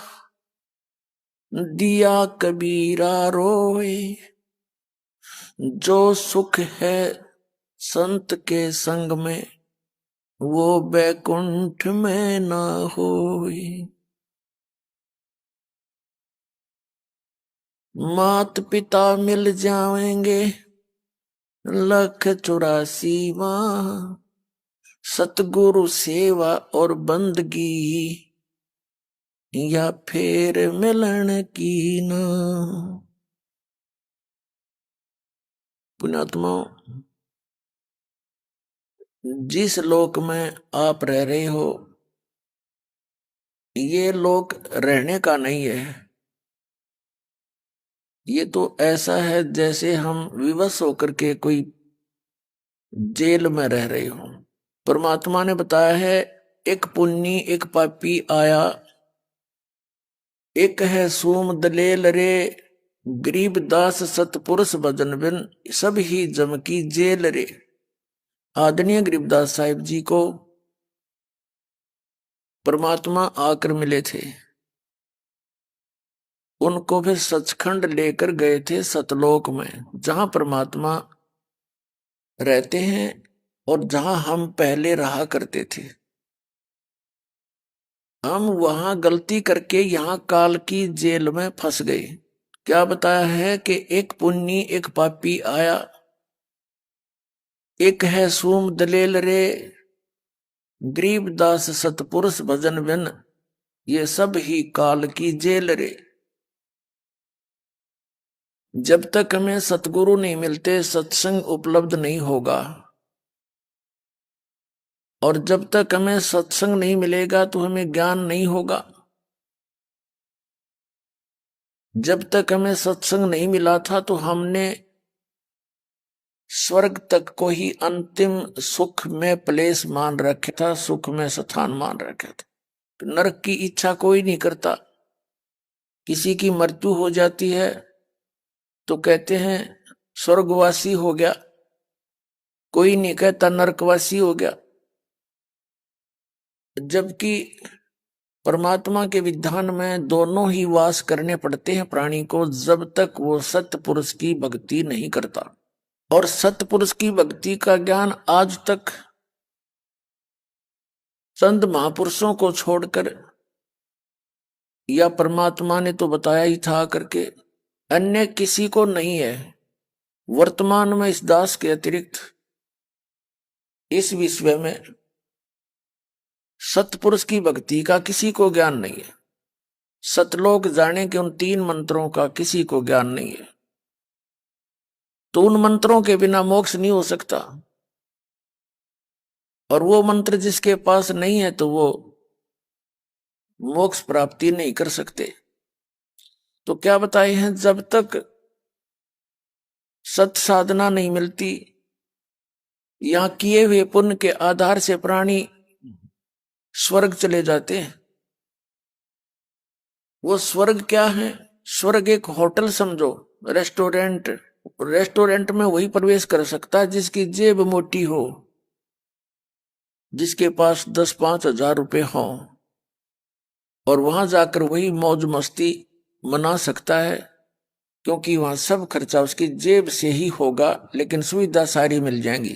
दिया कबीरा रोए, जो सुख है संत के संग में, वो बैकुंठ में ना होए। मात पिता मिल जाएंगे 184 माह, सतगुरु सेवा और बंदगी या फिर मिलन की ना। पुण्यात्माओं, जिस लोक में आप रह रहे हो, ये लोक रहने का नहीं है। ये तो ऐसा है जैसे हम विवश होकर के कोई जेल में रह रहे हो। परमात्मा ने बताया है, एक पुन्नी एक पापी आया, एक है सूम दलेल रे, गरीब दास सतपुरुष भजन बिन, सब ही जम की जेल रे। आदरणीय गरीबदास साहिब जी को परमात्मा आकर मिले थे। उनको फिर सचखंड लेकर गए थे, सतलोक में, जहां परमात्मा रहते हैं और जहां हम पहले रहा करते थे। हम वहां गलती करके यहां काल की जेल में फंस गए। क्या बताया है कि एक पुन्नी एक पापी आया, एक है सूम दलेल रे, गरीब दास सतपुरुष भजन बिन, ये सब ही काल की जेल रे। जब तक हमें सतगुरु नहीं मिलते, सत्संग उपलब्ध नहीं होगा। और जब तक हमें सत्संग नहीं मिलेगा तो हमें ज्ञान नहीं होगा। जब तक हमें सत्संग नहीं मिला था तो हमने स्वर्ग तक को ही अंतिम सुख में प्लेस मान रखा था, सुख में स्थान मान रखा था। नरक की इच्छा कोई नहीं करता। किसी की मृत्यु हो जाती है तो कहते हैं स्वर्गवासी हो गया, कोई नहीं कहता नरकवासी हो गया। जबकि परमात्मा के विधान में दोनों ही वास करने पड़ते हैं प्राणी को, जब तक वो सत्य पुरुष की भक्ति नहीं करता। और सत्य पुरुष की भक्ति का ज्ञान आज तक संत महापुरुषों को छोड़कर, या परमात्मा ने तो बताया ही था करके, अन्य किसी को नहीं है। वर्तमान में इस दास के अतिरिक्त इस विश्व में सतपुरुष की भक्ति का किसी को ज्ञान नहीं है। सतलोक जाने के उन 3 मंत्रों का किसी को ज्ञान नहीं है। तो उन मंत्रों के बिना मोक्ष नहीं हो सकता, और वो मंत्र जिसके पास नहीं है तो वो मोक्ष प्राप्ति नहीं कर सकते। तो क्या बताए हैं, जब तक सत साधना नहीं मिलती, यहां किए हुए पुण्य के आधार से प्राणी स्वर्ग चले जाते हैं। वो स्वर्ग क्या है? स्वर्ग एक होटल समझो, रेस्टोरेंट। रेस्टोरेंट में वही प्रवेश कर सकता है जिसकी जेब मोटी हो, जिसके पास 10-5 हजार रुपए हो, और वहां जाकर वही मौज मस्ती मना सकता है, क्योंकि वहां सब खर्चा उसकी जेब से ही होगा, लेकिन सुविधा सारी मिल जाएंगी।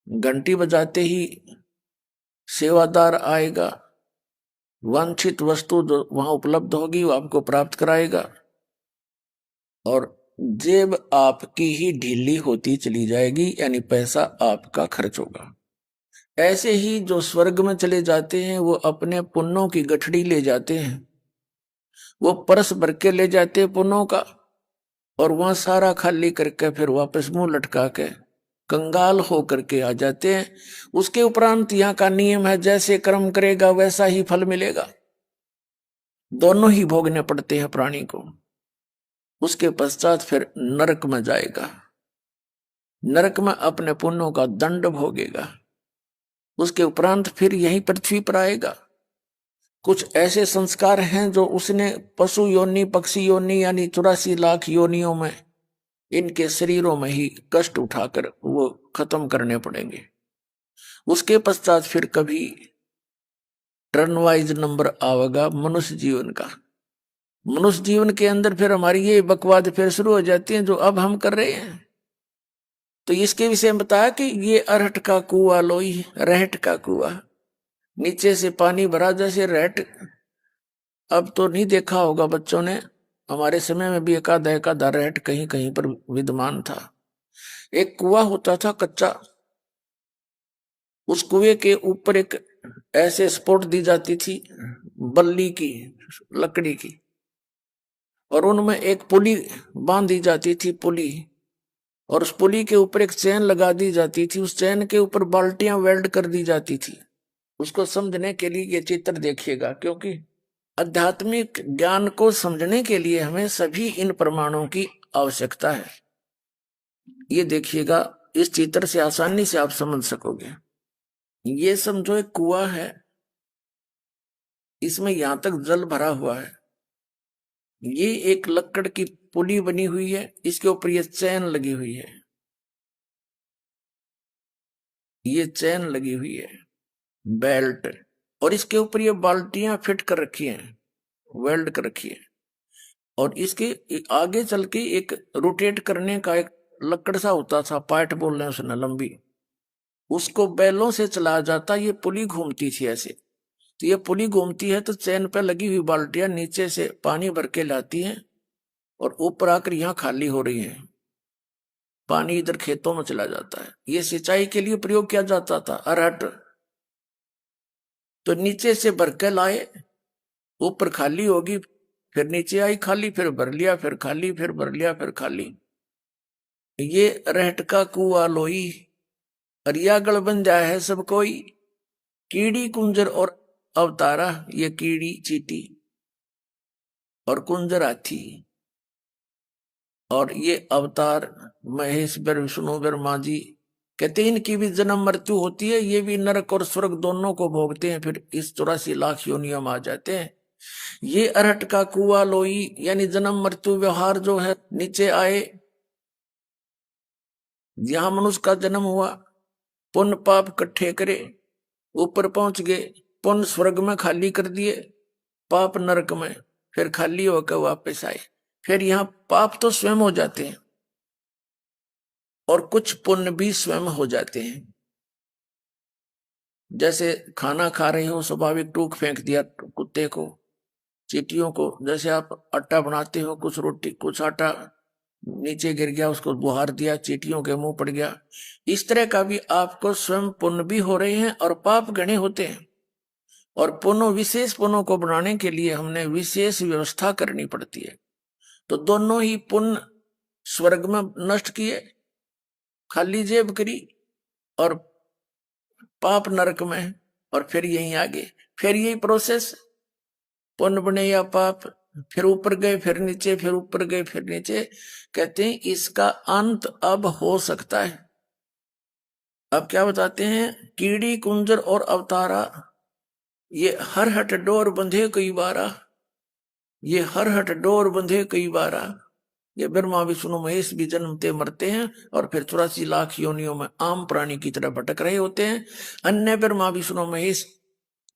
घंटी बजाते ही सेवादार आएगा, वांछित वस्तु जो वहां उपलब्ध होगी वो आपको प्राप्त कराएगा, और जेब आपकी ही ढीली होती चली जाएगी, यानी पैसा आपका खर्च होगा। ऐसे ही जो स्वर्ग में चले जाते हैं वो अपने पुण्यों की गठड़ी ले जाते हैं, वो परस भर के ले जाते हैं पुण्यों का, और वहां सारा खाली करके फिर वापस मुंह लटका के कंगाल हो करके आ जाते हैं। उसके उपरांत यहाँ का नियम है, जैसे कर्म करेगा वैसा ही फल मिलेगा। दोनों ही भोगने पड़ते हैं प्राणी को। उसके पश्चात फिर नरक में जाएगा, नरक में अपने पुण्यों का दंड भोगेगा। उसके उपरांत फिर यहीं पृथ्वी पर आएगा। कुछ ऐसे संस्कार हैं जो उसने पशु योनि, पक्षी योनि, यानी 84 लाख योनियों में इनके शरीरों में ही कष्ट उठाकर वो खत्म करने पड़ेंगे। उसके पश्चात फिर कभी टर्न वाइज नंबर आवेगा मनुष्य जीवन का। मनुष्य जीवन के अंदर फिर हमारी ये बकवाद फिर शुरू हो जाती है जो अब हम कर रहे हैं। तो इसके विषय में बताया कि ये अरहट का कुआ लोई, रहट का कुआ, नीचे से पानी भरा जैसे रहट। अब तो नहीं देखा होगा बच्चों ने, हमारे समय में भी एकाधा रहट कहीं कहीं पर विद्यमान था। एक कुआ होता था कच्चा, उस कुएं के ऊपर एक ऐसे स्पोर्ट दी जाती थी बल्ली की, लकड़ी की, और उनमें एक पुली बांधी जाती थी, पुली, और उस पुली के ऊपर एक चैन लगा दी जाती थी। उस चैन के ऊपर बाल्टियां वेल्ड कर दी जाती थी। उसको समझने के लिए ये चित्र देखिएगा, क्योंकि आध्यात्मिक ज्ञान को समझने के लिए हमें सभी इन प्रमाणों की आवश्यकता है। ये देखिएगा, इस चित्र से आसानी से आप समझ सकोगे। ये समझो एक कुआं है, इसमें यहां तक जल भरा हुआ है। ये एक लकड़ की पुली बनी हुई है, इसके ऊपर ये चैन लगी हुई है, ये चैन लगी हुई है बेल्ट, और इसके ऊपर ये बाल्टियां फिट कर रखी हैं, वेल्ड कर रखी है, और इसके आगे चल के एक रोटेट करने का एक लकड़ सा होता था, पाइट बोल रहे हैं उसने, लंबी, उसको बैलों से चलाया जाता। ये पुली घूमती थी ऐसे। तो ये पुली घूमती है तो चैन पे लगी हुई बाल्टियां नीचे से पानी भर के लाती हैं, और ऊपर आकर यहाँ खाली हो रही है, पानी इधर खेतों में चला जाता है। ये सिंचाई के लिए प्रयोग किया जाता था अरहट। तो नीचे से भर के लाए, ऊपर खाली होगी, फिर नीचे आई खाली, फिर भर लिया, फिर खाली, फिर भर लिया, फिर खाली। ये रहट का कुआ लोई, अरियागढ़ बन जाए है सब कोई, कीड़ी कुंजर और अवतारा, ये कीड़ी चीटी और कुंजर हाथी, और ये अवतार महेश बर, विष्णु बर, माजी, कहते हैं इनकी भी जन्म मृत्यु होती है। ये भी नरक और स्वर्ग दोनों को भोगते हैं, फिर इस 84 लाख योनियों में आ जाते हैं। ये अरहट का कुआ लोई, यानी जन्म मृत्यु व्यवहार जो है, नीचे आए, यहां मनुष्य का जन्म हुआ, पुण्य पाप इकट्ठे करे, ऊपर पहुंच गए, पुण्य स्वर्ग में खाली कर दिए, पाप नरक में, फिर खाली होकर वापस आए। फिर यहाँ पाप तो स्वयं हो जाते हैं और कुछ पुण्य भी स्वयं हो जाते हैं। जैसे खाना खा रहे हो, स्वाभाविक टूक फेंक दिया कुत्ते को, चींटियों को। जैसे आप आटा बनाते हो, कुछ रोटी कुछ आटा नीचे गिर गया, उसको बुहार दिया, चींटियों के मुंह पड़ गया। इस तरह का भी आपको स्वयं पुण्य भी हो रहे हैं और पाप घने होते हैं। और पुण्य, विशेष पुण्यों को बनाने के लिए हमने विशेष व्यवस्था करनी पड़ती है। तो दोनों ही पुण्य स्वर्ग में नष्ट किए, खाली जेब करी, और पाप नरक में, और फिर यहीं आगे फिर यही प्रोसेस, पुण्य बने या पाप, फिर ऊपर गए फिर नीचे, फिर ऊपर गए फिर नीचे। कहते हैं इसका अंत अब हो सकता है। अब क्या बताते हैं, कीड़ी कुंजर और अवतारा, ये हर हट डोर बंधे कई बारा, ये हर हट डोर बंधे कई बारा। ये ब्रह्मा विष्णु महेश भी जन्मते मरते हैं और फिर 84 लाख योनियों में आम प्राणी की तरह भटक रहे होते हैं। अन्य ब्रह्मा विष्णु महेश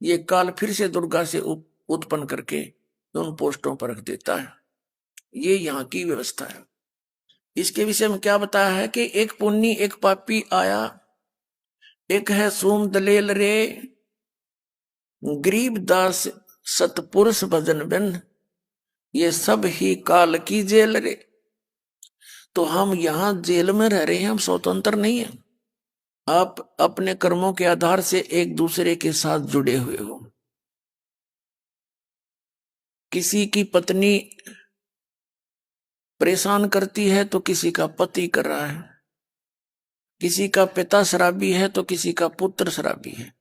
ये काल फिर से दुर्गा से उत्पन्न करके उन पोस्टों पर रख देता है। ये यहाँ की व्यवस्था है। इसके विषय में क्या बताया है कि एक पुण्य एक पापी आया, एक है सोम दलेल रे, गरीब दास सतपुरुष भजन बिन, ये सब ही काल की जेल रे। तो हम यहाँ जेल में रह रहे हैं, हम स्वतंत्र नहीं हैं। आप अपने कर्मों के आधार से एक दूसरे के साथ जुड़े हुए हो। किसी की पत्नी परेशान करती है तो किसी का पति कर रहा है, किसी का पिता शराबी है तो किसी का पुत्र शराबी है,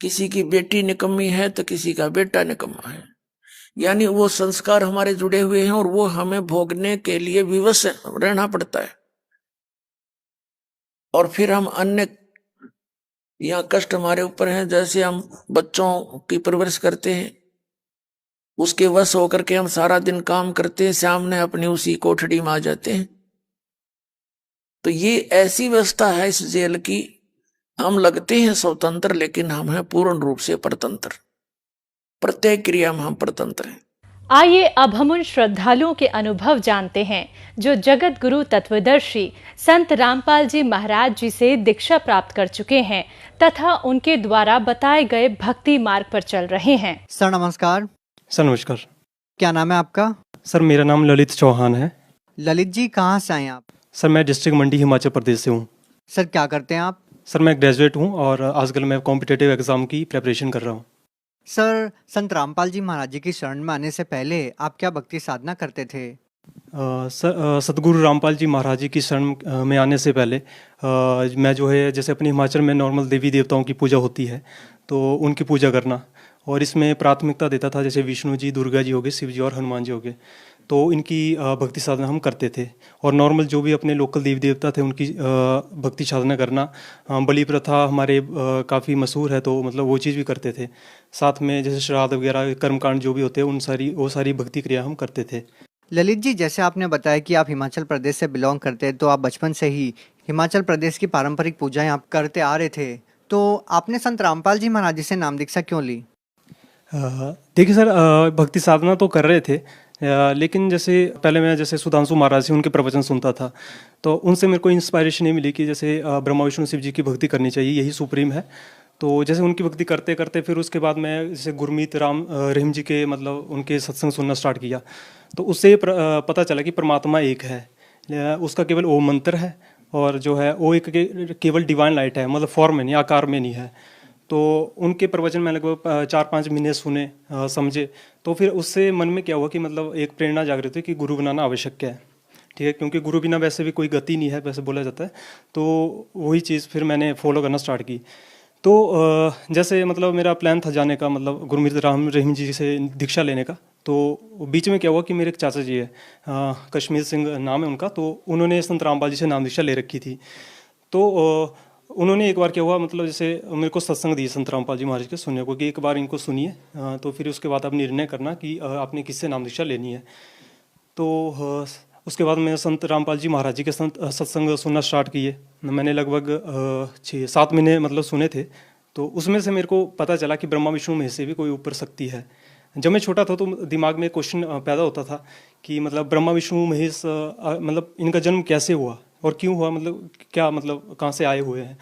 किसी की बेटी निकम्मी है तो किसी का बेटा निकम्मा है। यानी वो संस्कार हमारे जुड़े हुए हैं और वो हमें भोगने के लिए विवश रहना पड़ता है। और फिर हम अन्य यहाँ कष्ट हमारे ऊपर हैं, जैसे हम बच्चों की परवरिश करते हैं, उसके वश होकर के हम सारा दिन काम करते हैं, शाम ने अपनी उसी कोठड़ी में आ जाते हैं। तो ये ऐसी व्यवस्था है इस जेल की, हम लगते हैं स्वतंत्र लेकिन हम हैं पूर्ण रूप से परतंत्र। प्रत्येक क्रिया में हम परतंत्र हैं। आइए अब हम उन श्रद्धालुओं के अनुभव जानते हैं जो जगत गुरु तत्वदर्शी संत रामपाल जी महाराज जी से दीक्षा प्राप्त कर चुके हैं तथा उनके द्वारा बताए गए भक्ति मार्ग पर चल रहे हैं। सर नमस्कार। सर नमस्कार। क्या नाम है आपका? सर मेरा नाम ललित चौहान है। ललित जी कहाँ से आए आप? सर मैं डिस्ट्रिक्ट मंडी हिमाचल प्रदेश से हूँ। सर क्या करते हैं आप? सर मैं ग्रेजुएट हूँ और आजकल मैं कॉम्पिटिटिव एग्ज़ाम की प्रिपरेशन कर रहा हूँ। सर संत रामपाल जी महाराज जी की शरण में आने से पहले आप क्या भक्ति साधना करते थे? सतगुरु रामपाल जी महाराज जी की शरण में आने से पहले मैं जो है जैसे अपने हिमाचल में नॉर्मल देवी देवताओं की पूजा होती है तो उनकी पूजा करना, और इसमें प्राथमिकता देता था जैसे विष्णु जी, दुर्गा जी हो गए, शिव जी और हनुमान जी हो गए, तो इनकी भक्ति साधना हम करते थे। और नॉर्मल जो भी अपने लोकल देवी देवता थे उनकी भक्ति साधना करना, बलि प्रथा हमारे काफ़ी मशहूर है तो मतलब वो चीज़ भी करते थे। साथ में जैसे श्राद्ध वगैरह कर्मकांड जो भी होते हैं वो सारी भक्ति क्रिया हम करते थे। ललित जी जैसे आपने बताया कि आप हिमाचल प्रदेश से बिलोंग करते हैं, तो आप बचपन से ही हिमाचल प्रदेश की पारंपरिक पूजाएं आप करते आ रहे थे, तो आपने संत रामपाल जी महाराज जी से नाम दीक्षा क्यों ली? देखिए सर, भक्ति साधना तो कर रहे थे, लेकिन जैसे पहले मैं जैसे सुधांशु महाराज से उनके प्रवचन सुनता था तो उनसे मेरे को इंस्पायरेशन नहीं मिली कि जैसे ब्रह्मा विष्णु शिव जी की भक्ति करनी चाहिए, यही सुप्रीम है। तो जैसे उनकी भक्ति करते करते फिर उसके बाद मैं जैसे गुरमीत राम रहीम जी के मतलब उनके सत्संग सुनना स्टार्ट किया, तो उससे पता चला कि परमात्मा एक है, उसका केवल ओम मंत्र है और जो है वो एक केवल डिवाइन लाइट है, मतलब फॉर्म में नहीं, आकार में नहीं है। तो उनके प्रवचन में लगभग 4-5 महीने सुने, समझे, तो फिर उससे मन में क्या हुआ कि मतलब एक प्रेरणा जागृत हुई कि गुरु बनाना आवश्यक है, ठीक है, क्योंकि गुरु बिना वैसे भी कोई गति नहीं है, वैसे बोला जाता है। तो वही चीज़ फिर मैंने फॉलो करना स्टार्ट की। तो जैसे मतलब मेरा प्लान था जाने का, मतलब गुरमीत राम रहीम जी से दीक्षा लेने का। तो बीच में क्या हुआ कि मेरे एक चाचा जी है, कश्मीर सिंह नाम है उनका, तो उन्होंने संत रामपाल जी से नाम दीक्षा ले रखी थी। तो उन्होंने एक बार क्या हुआ, मतलब जैसे मेरे को सत्संग दिए संत रामपाल जी महाराज के सुनने को कि एक बार इनको सुनिए, तो फिर उसके बाद आप निर्णय करना कि आपने किससे नाम दीक्षा लेनी है। तो उसके बाद मैंने संत रामपाल जी महाराज जी के सत्संग सुनना स्टार्ट किए। मैंने लगभग 6-7 महीने मतलब सुने थे। तो उसमें से मेरे को पता चला कि ब्रह्मा विष्णु महेश से भी कोई ऊपर शक्ति है। जब मैं छोटा था तो दिमाग में क्वेश्चन पैदा होता था कि मतलब ब्रह्मा विष्णु महेश मतलब इनका जन्म कैसे हुआ और क्यों हुआ, मतलब क्या मतलब कहाँ से आए हुए हैं।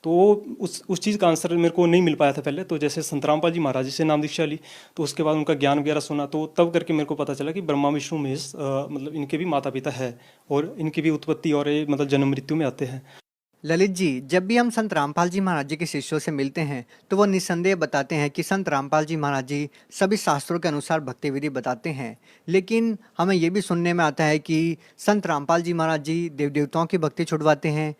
तो उस चीज़ का आंसर मेरे को नहीं मिल पाया था पहले। तो जैसे संत रामपाल जी महाराज जी से नाम दीक्षा ली, तो उसके बाद उनका ज्ञान वगैरह सुना, तो तब करके मेरे को पता चला कि ब्रह्मा विष्णु महेश मतलब इनके भी माता पिता है और इनकी भी उत्पत्ति और ये मतलब जन्म मृत्यु में आते हैं। ललित जी, जब भी हम संत रामपाल जी महाराज जी के शिष्यों से मिलते हैं तो वो निस्संदेह बताते हैं कि संत रामपाल जी महाराज जी सभी शास्त्रों के अनुसार भक्ति विधि बताते हैं, लेकिन हमें ये भी सुनने में आता है कि संत रामपाल जी महाराज जी देव देवताओं की भक्ति छुड़वाते हैं।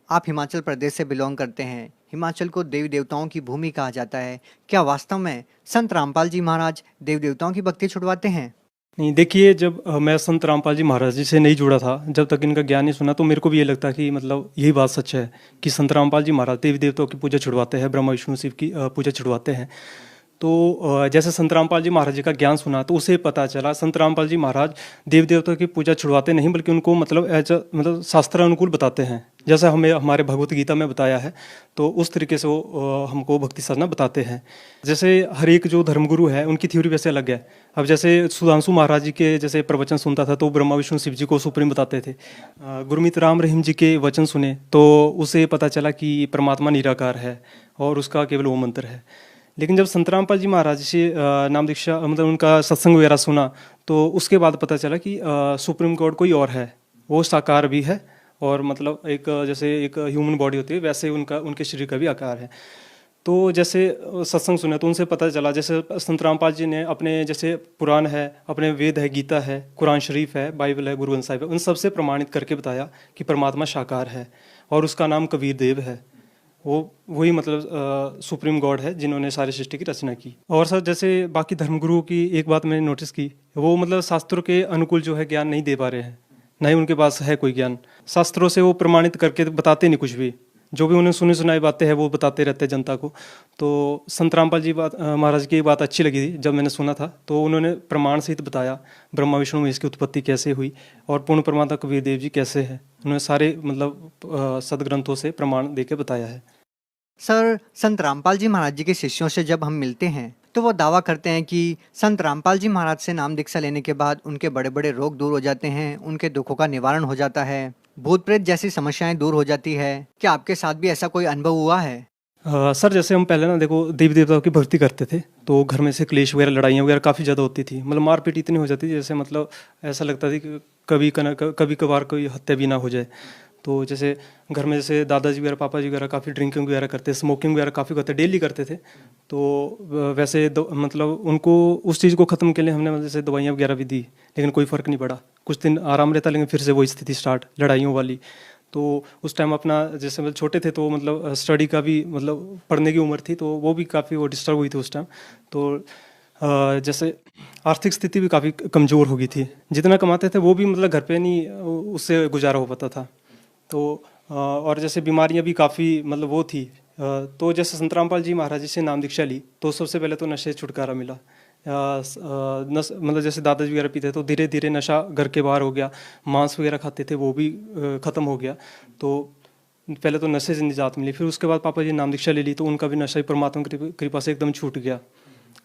आप हिमाचल प्रदेश से बिलोंग करते हैं, हिमाचल को देवी देवताओं की भूमि कहा जाता है। क्या वास्तव में संत रामपाल जी महाराज देव देवताओं की भक्ति छुड़वाते हैं? नहीं, देखिए, जब मैं संत रामपाल जी महाराज जी से नहीं जुड़ा था, जब तक इनका ज्ञान नहीं सुना, तो मेरे को भी ये लगता कि मतलब यही बात सच है कि संत रामपाल जी महाराज देवी देवताओं की पूजा छुड़वाते हैं, ब्रह्मा विष्णु शिव की पूजा छुड़वाते हैं। तो जैसे संत रामपाल जी महाराज जी का ज्ञान सुना तो उसे पता चला संत रामपाल जी महाराज देव देवताओं की पूजा छुड़वाते नहीं, बल्कि उनको मतलब शास्त्र अनुकूल बताते हैं, जैसा हमें हमारे भगवत गीता में बताया है। तो उस तरीके से वो हमको भक्ति साधना बताते हैं। जैसे हर एक जो धर्मगुरु है उनकी थ्योरी वैसे अलग है। अब जैसे सुधांशु महाराज जी के जैसे प्रवचन सुनता था तो ब्रह्मा विष्णु शिव जी को सुप्रीम बताते थे। गुरमीत राम रहीम जी के वचन सुने तो उसे पता चला कि परमात्मा निराकार है और उसका केवल वो मंत्र है। लेकिन जब संत रामपाल जी महाराज से नाम दीक्षा मतलब उनका सत्संग वगैरह सुना तो उसके बाद पता चला कि सुप्रीम गॉड कोई और है, वो साकार भी है और मतलब एक जैसे एक ह्यूमन बॉडी होती है वैसे उनके शरीर का भी आकार है। तो जैसे सत्संग सुना तो उनसे पता चला, जैसे संत रामपाल जी ने अपने जैसे पुराण है, अपने वेद है, गीता है, कुरान शरीफ है, बाइबल है, गुरु ग्रंथ साहिब है, उन सबसे प्रमाणित करके बताया कि परमात्मा साकार है और उसका नाम कबीर देव है। वही मतलब सुप्रीम गॉड है जिन्होंने सारी सृष्टि की रचना की। और सर जैसे बाकी धर्मगुरुओं की एक बात मैंने नोटिस की, वो मतलब शास्त्रों के अनुकूल जो है ज्ञान नहीं दे पा रहे हैं, ना ही उनके पास है कोई ज्ञान। शास्त्रों से वो प्रमाणित करके बताते नहीं कुछ भी, जो भी उन्हें सुनी सुनाई बातें हैं वो बताते रहते हैं जनता को। तो संत रामपाल जी महाराज की बात अच्छी लगी थी जब मैंने सुना था, तो उन्होंने प्रमाण सहित बताया ब्रह्मा विष्णु महेश की उत्पत्ति कैसे हुई और पूर्ण परमात्मा कबीर देव जी कैसे है। उन्होंने सारे मतलब सदग्रंथों से प्रमाण देके बताया है। सर, संत रामपाल जी महाराज जी के शिष्यों से जब हम मिलते हैं तो वो दावा करते हैं कि संत रामपाल जी महाराज से नाम दीक्षा लेने के बाद उनके बड़े बड़े रोग दूर हो जाते हैं, उनके दुखों का निवारण हो जाता है, भूत प्रेत जैसी समस्याएं दूर हो जाती है। क्या आपके साथ भी ऐसा कोई अनुभव हुआ है? सर जैसे हम पहले ना देखो देवी देवताओं की भक्ति करते थे तो घर में से क्लेश वगैरह लड़ाइयाँ वगैरह काफ़ी ज़्यादा होती थी, मतलब मारपीट इतनी हो जाती थी जैसे मतलब ऐसा लगता था कि कभी कभार कोई हत्या भी ना हो जाए। तो जैसे घर में जैसे दादाजी वगैरह पापा जी वगैरह काफ़ी ड्रिंकिंग वगैरह करते, स्मोकिंग वगैरह काफ़ी करते, डेली करते थे। तो वैसे मतलब उनको उस चीज़ को ख़त्म के लिए हमने जैसे दवाइयाँ वगैरह भी दी, लेकिन कोई फ़र्क नहीं पड़ा। कुछ दिन आराम रहता लेकिन फिर से वही स्थिति स्टार्ट, लड़ाइयों वाली। तो उस टाइम अपना जैसे मतलब छोटे थे तो मतलब स्टडी का भी मतलब पढ़ने की उम्र थी, तो वो भी काफ़ी वो डिस्टर्ब हुई थी उस टाइम। तो जैसे आर्थिक स्थिति भी काफ़ी कमज़ोर हो गई थी, जितना कमाते थे वो भी मतलब घर पे नहीं उससे गुजारा हो पाता था। तो और जैसे बीमारियां भी काफ़ी मतलब वो थी। तो जैसे संत रामपाल जी महाराज जी से नाम दीक्षा ली तो सबसे पहले तो नशे से छुटकारा मिला। मतलब जैसे दादाजी वगैरह पीते तो धीरे धीरे नशा घर के बाहर हो गया, मांस वगैरह खाते थे वो भी ख़त्म हो गया। तो पहले तो नशे से निजात मिली, फिर उसके बाद पापा जी नाम दीक्षा ले ली तो उनका भी नशा ही परमात्मा की कृपा से एकदम छूट गया।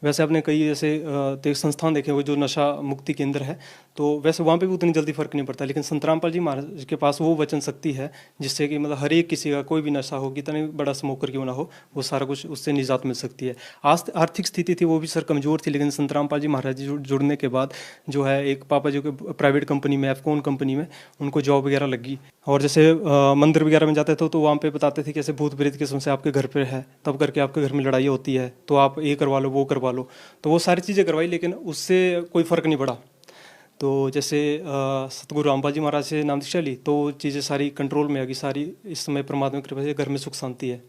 वैसे आपने कई ऐसे संस्थान देखे हुए जो नशा मुक्ति केंद्र है, तो वैसे वहाँ पे भी उतनी जल्दी फर्क नहीं पड़ता, लेकिन संत रामपाल जी महाराज के पास वो वचन शक्ति है जिससे कि मतलब हर एक किसी का कोई भी नशा हो, कितना भी बड़ा स्मोकर क्यों ना हो, वो सारा कुछ उससे निजात मिल सकती है। आर्थिक स्थिति थी वो भी सर कमज़ोर थी, लेकिन संत रामपाल जी महाराज जी जुड़ने के बाद जो है एक पापा जी के प्राइवेट कंपनी में, एफकॉन कंपनी में उनको जॉब वगैरह लगी। और जैसे मंदिर वगैरह में जाते थे तो वहाँ पे बताते थे कि ऐसे भूत प्रेत की समस्या आपके घर पे है, तब करके आपके घर में लड़ाई होती है तो आप ये करवा लो वो करवा लो। तो वो सारी चीज़ें करवाई लेकिन उससे कोई फ़र्क नहीं पड़ा। तो जैसे सतगुरु रामपाल जी महाराज से नाम दीक्षा ली तो चीज़ें सारी कंट्रोल में आ गई, सारी इस समय परमात्मा की कृपा से घर में सुख शांति है।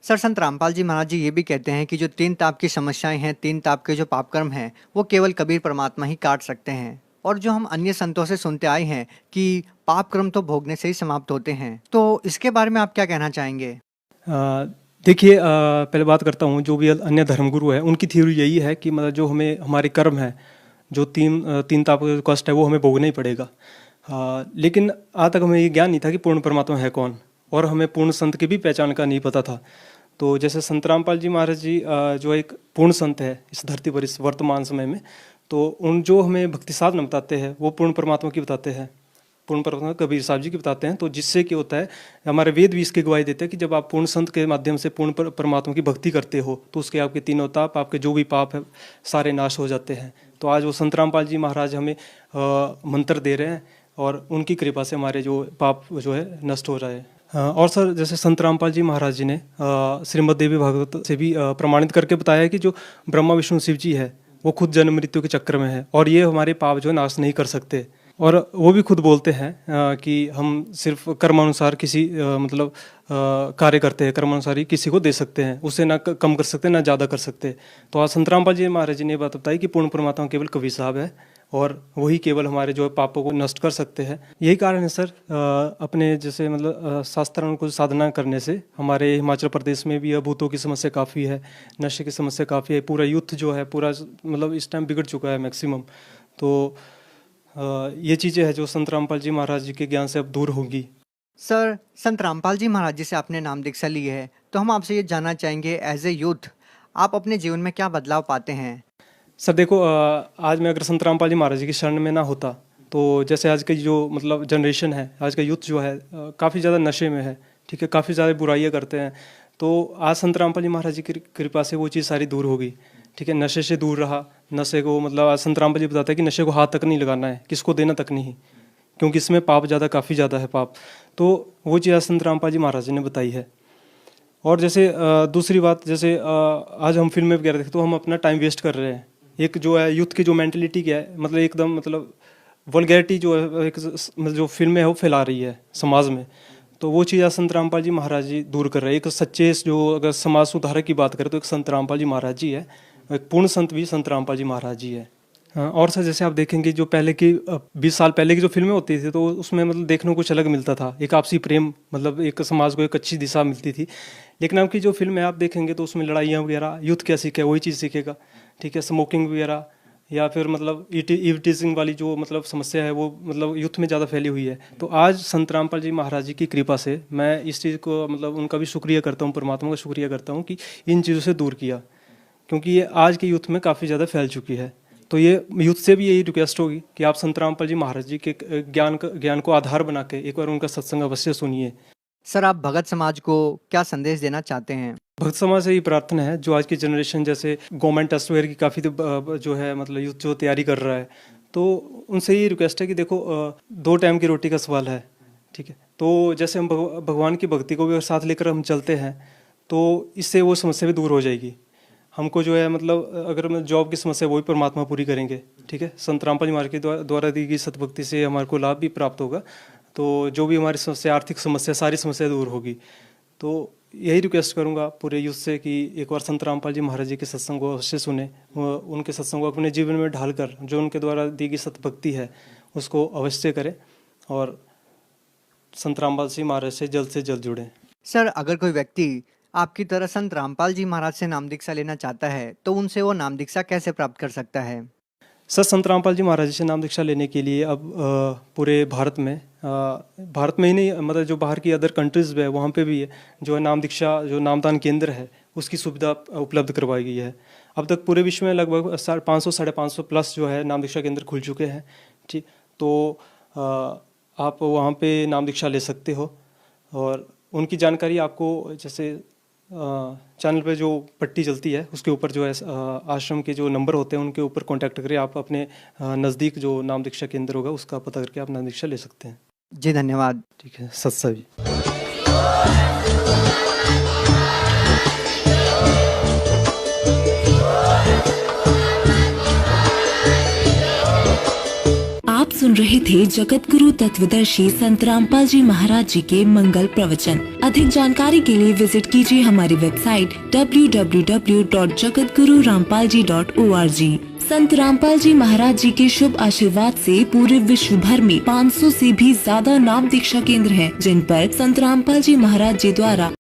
सर, संत रामपाल जी महाराज जी ये भी कहते हैं कि जो 3 ताप की समस्याएं हैं, 3 ताप के जो पाप कर्म हैं, वो केवल कबीर परमात्मा ही काट सकते हैं। और जो हम अन्य संतों से सुनते आए हैं कि पाप कर्म तो भोगने से ही समाप्त होते हैं, तो इसके बारे में आप क्या कहना चाहेंगे? देखिए, पहले बात करता हूँ, जो भी अन्य धर्मगुरु है उनकी थ्योरी यही है कि मतलब जो हमारे कर्म है, जो तीन ताप का कष्ट है वो हमें भोगना ही पड़ेगा। लेकिन आज तक हमें ये ज्ञान नहीं था कि पूर्ण परमात्मा है कौन, और हमें पूर्ण संत की भी पहचान का नहीं पता था। तो जैसे संत रामपाल जी महाराज जी जो एक पूर्ण संत है इस धरती पर इस वर्तमान समय में, तो उन जो हमें भक्ति साधना बताते हैं वो पूर्ण परमात्मा की बताते हैं। पूर्ण परमात्मा कबीर साहब जी की बताते हैं। तो जिससे क्या होता है, हमारे वेद भी इसकी गवाही देते हैं कि जब आप पूर्ण संत के माध्यम से पूर्ण परमात्मा की भक्ति करते हो तो उसके आपके तीनों ताप, आपके जो भी पाप है सारे नाश हो जाते हैं। तो आज वो संत रामपाल जी महाराज हमें मंत्र दे रहे हैं और उनकी कृपा से हमारे जो पाप जो है नष्ट हो रहा है। और सर जैसे संत रामपाल जी महाराज जी ने श्रीमद् देवी भागवत से भी प्रमाणित करके बताया है कि जो ब्रह्मा विष्णु शिव जी है वो खुद जन्म मृत्यु के चक्र में है और ये हमारे पाप जो है नाश नहीं कर सकते। और वो भी खुद बोलते हैं कि हम सिर्फ कर्मानुसार किसी मतलब कार्य करते हैं, कर्मानुसार ही किसी को दे सकते हैं, उससे ना कम कर सकते ना ज़्यादा कर सकते। तो आज संत रामपाल जी महाराज जी ने बात बताई कि पूर्ण परमात्मा केवल कबीर साहब है और वही केवल हमारे जो है पापों को नष्ट कर सकते हैं। यही कारण है सर अपने जैसे मतलब शास्त्रानुकूल को साधना करने से हमारे हिमाचल प्रदेश में भी भूतों की समस्या काफ़ी है, नशे की समस्या काफ़ी है, पूरा यूथ जो है पूरा मतलब इस टाइम बिगड़ चुका है मैक्सिमम। तो ये चीज़ें हैं जो संत रामपाल जी महाराज जी के ज्ञान से अब दूर होगी। सर, संत रामपाल जी महाराज जी से आपने नाम दीक्षा ली है, तो हम आपसे ये जानना चाहेंगे एज ए यूथ आप अपने जीवन में क्या बदलाव पाते हैं? सर देखो, आज मैं अगर संत रामपाल जी महाराज जी की शरण में ना होता तो जैसे आज की जो मतलब जनरेशन है, आज का यूथ जो है काफ़ी ज़्यादा नशे में है, ठीक है, काफ़ी ज़्यादा बुराइयाँ करते हैं। तो आज संत रामपाल जी महाराज जी की कृपा से वो चीज़ सारी दूर होगी, ठीक है, नशे से दूर रहा। नशे को मतलब आज संत रामपाल जी बताते हैं कि नशे को हाथ तक नहीं लगाना है, किसको देना तक नहीं, क्योंकि इसमें पाप ज़्यादा काफ़ी ज़्यादा है पाप। तो वो चीज़ आज संत रामपाल जी महाराज जी ने बताई है। और जैसे दूसरी बात, जैसे आज हम फिल्में वगैरह देखते तो हम अपना टाइम वेस्ट कर रहे हैं। एक जो है यूथ की जो मेंटलिटी क्या है, मतलब एकदम मतलब वल्गैरिटी जो है एक मतलब जो फिल्में है वो फैला रही है समाज में, तो वो चीज़ संत रामपाल जी महाराज जी दूर कर रहे हैं। एक सच्चे जो अगर समाज सुधारक की बात करें तो एक संत रामपाल जी महाराज जी है, एक पूर्ण संत भी संत रामपाल जी महाराज जी है। और सर जैसे आप देखेंगे जो पहले की 20 साल पहले की जो फिल्में होती थी तो उसमें मतलब देखने को कुछ अलग मिलता था, एक आपसी प्रेम, मतलब एक समाज को एक अच्छी दिशा मिलती थी। लेकिन अब की जो फिल्म है आप देखेंगे तो उसमें लड़ाइयाँ वगैरह, यूथ क्या सीखे वही चीज़ सीखेगा, ठीक है, स्मोकिंग वगैरह या फिर मतलब ईव टीजिंग वाली जो मतलब समस्या है वो मतलब यूथ में ज़्यादा फैली हुई है। तो आज संत रामपाल जी महाराज जी की कृपा से मैं इस चीज़ को मतलब उनका भी शुक्रिया करता हूँ, परमात्मा का शुक्रिया करता हूँ कि इन चीज़ों से दूर किया, क्योंकि ये आज के यूथ में काफ़ी ज़्यादा फैल चुकी है। तो ये यूथ से भी यही रिक्वेस्ट होगी कि आप संत रामपाल जी महाराज जी के ज्ञान को आधार बना के एक बार उनका सत्संग अवश्य सुनिए। सर, आप भगत समाज को क्या संदेश देना चाहते हैं? भक्त समाज से ये प्रार्थना है, जो आज की जनरेशन जैसे गवर्नमेंट टेस्ट वगैरह की काफ़ी जो है मतलब यूथ जो तैयारी कर रहा है, तो उनसे ये रिक्वेस्ट है कि देखो 2 टाइम की रोटी का सवाल है, ठीक है, तो जैसे हम भगवान की भक्ति को भी साथ लेकर हम चलते हैं तो इससे वो समस्या भी दूर हो जाएगी। हमको जो है मतलब अगर मैं जॉब की समस्या वो भी परमात्मा पूरी करेंगे, ठीक है, संत रामपाल जी महाराज के द्वारा दी गई सतभक्ति से हमारे को लाभ भी प्राप्त होगा, तो जो भी हमारी समस्या, आर्थिक समस्या, सारी समस्या दूर होगी। तो यही रिक्वेस्ट करूंगा पूरे यूथ से कि एक बार संत रामपाल जी महाराज जी के सत्संग को अवश्य सुने, उनके सत्संग को अपने जीवन में ढालकर जो उनके द्वारा दी गई सतभक्ति है उसको अवश्य करें और संत रामपाल जी महाराज से जल्द जुड़ें। सर, अगर कोई व्यक्ति आपकी तरह संत रामपाल जी महाराज से नाम दीक्षा लेना चाहता है तो उनसे वो नाम दीक्षा कैसे प्राप्त कर सकता है? सर, संत रामपाल जी महाराज जी से नाम दीक्षा लेने के लिए अब पूरे भारत में ही नहीं, मतलब जो बाहर की अदर कंट्रीज़ में है वहाँ पे भी है जो है नाम दीक्षा जो नामदान केंद्र है उसकी सुविधा उपलब्ध करवाई गई है। अब तक पूरे विश्व में लगभग 500-550 प्लस जो है नाम दीक्षा केंद्र खुल चुके हैं, ठीक, तो आप वहाँ पे नाम दीक्षा ले सकते हो। और उनकी जानकारी आपको जैसे चैनल पे जो पट्टी चलती है उसके ऊपर जो है आश्रम के जो नंबर होते हैं उनके ऊपर कांटेक्ट करें, आप अपने नज़दीक जो नाम दीक्षा केंद्र होगा उसका पता करके आप नाम दीक्षा ले सकते हैं। जी धन्यवाद। ठीक है, सत्सवी। आप सुन रहे थे जगत गुरु तत्वदर्शी संत रामपाल जी महाराज जी के मंगल प्रवचन। अधिक जानकारी के लिए विजिट कीजिए हमारी वेबसाइट www.jagatgururampalji.org। संत रामपाल जी महाराज जी के शुभ आशीर्वाद से पूरे विश्व भर में 500 से भी ज्यादा नाम दीक्षा केंद्र हैं, जिन पर संत रामपाल जी महाराज जी द्वारा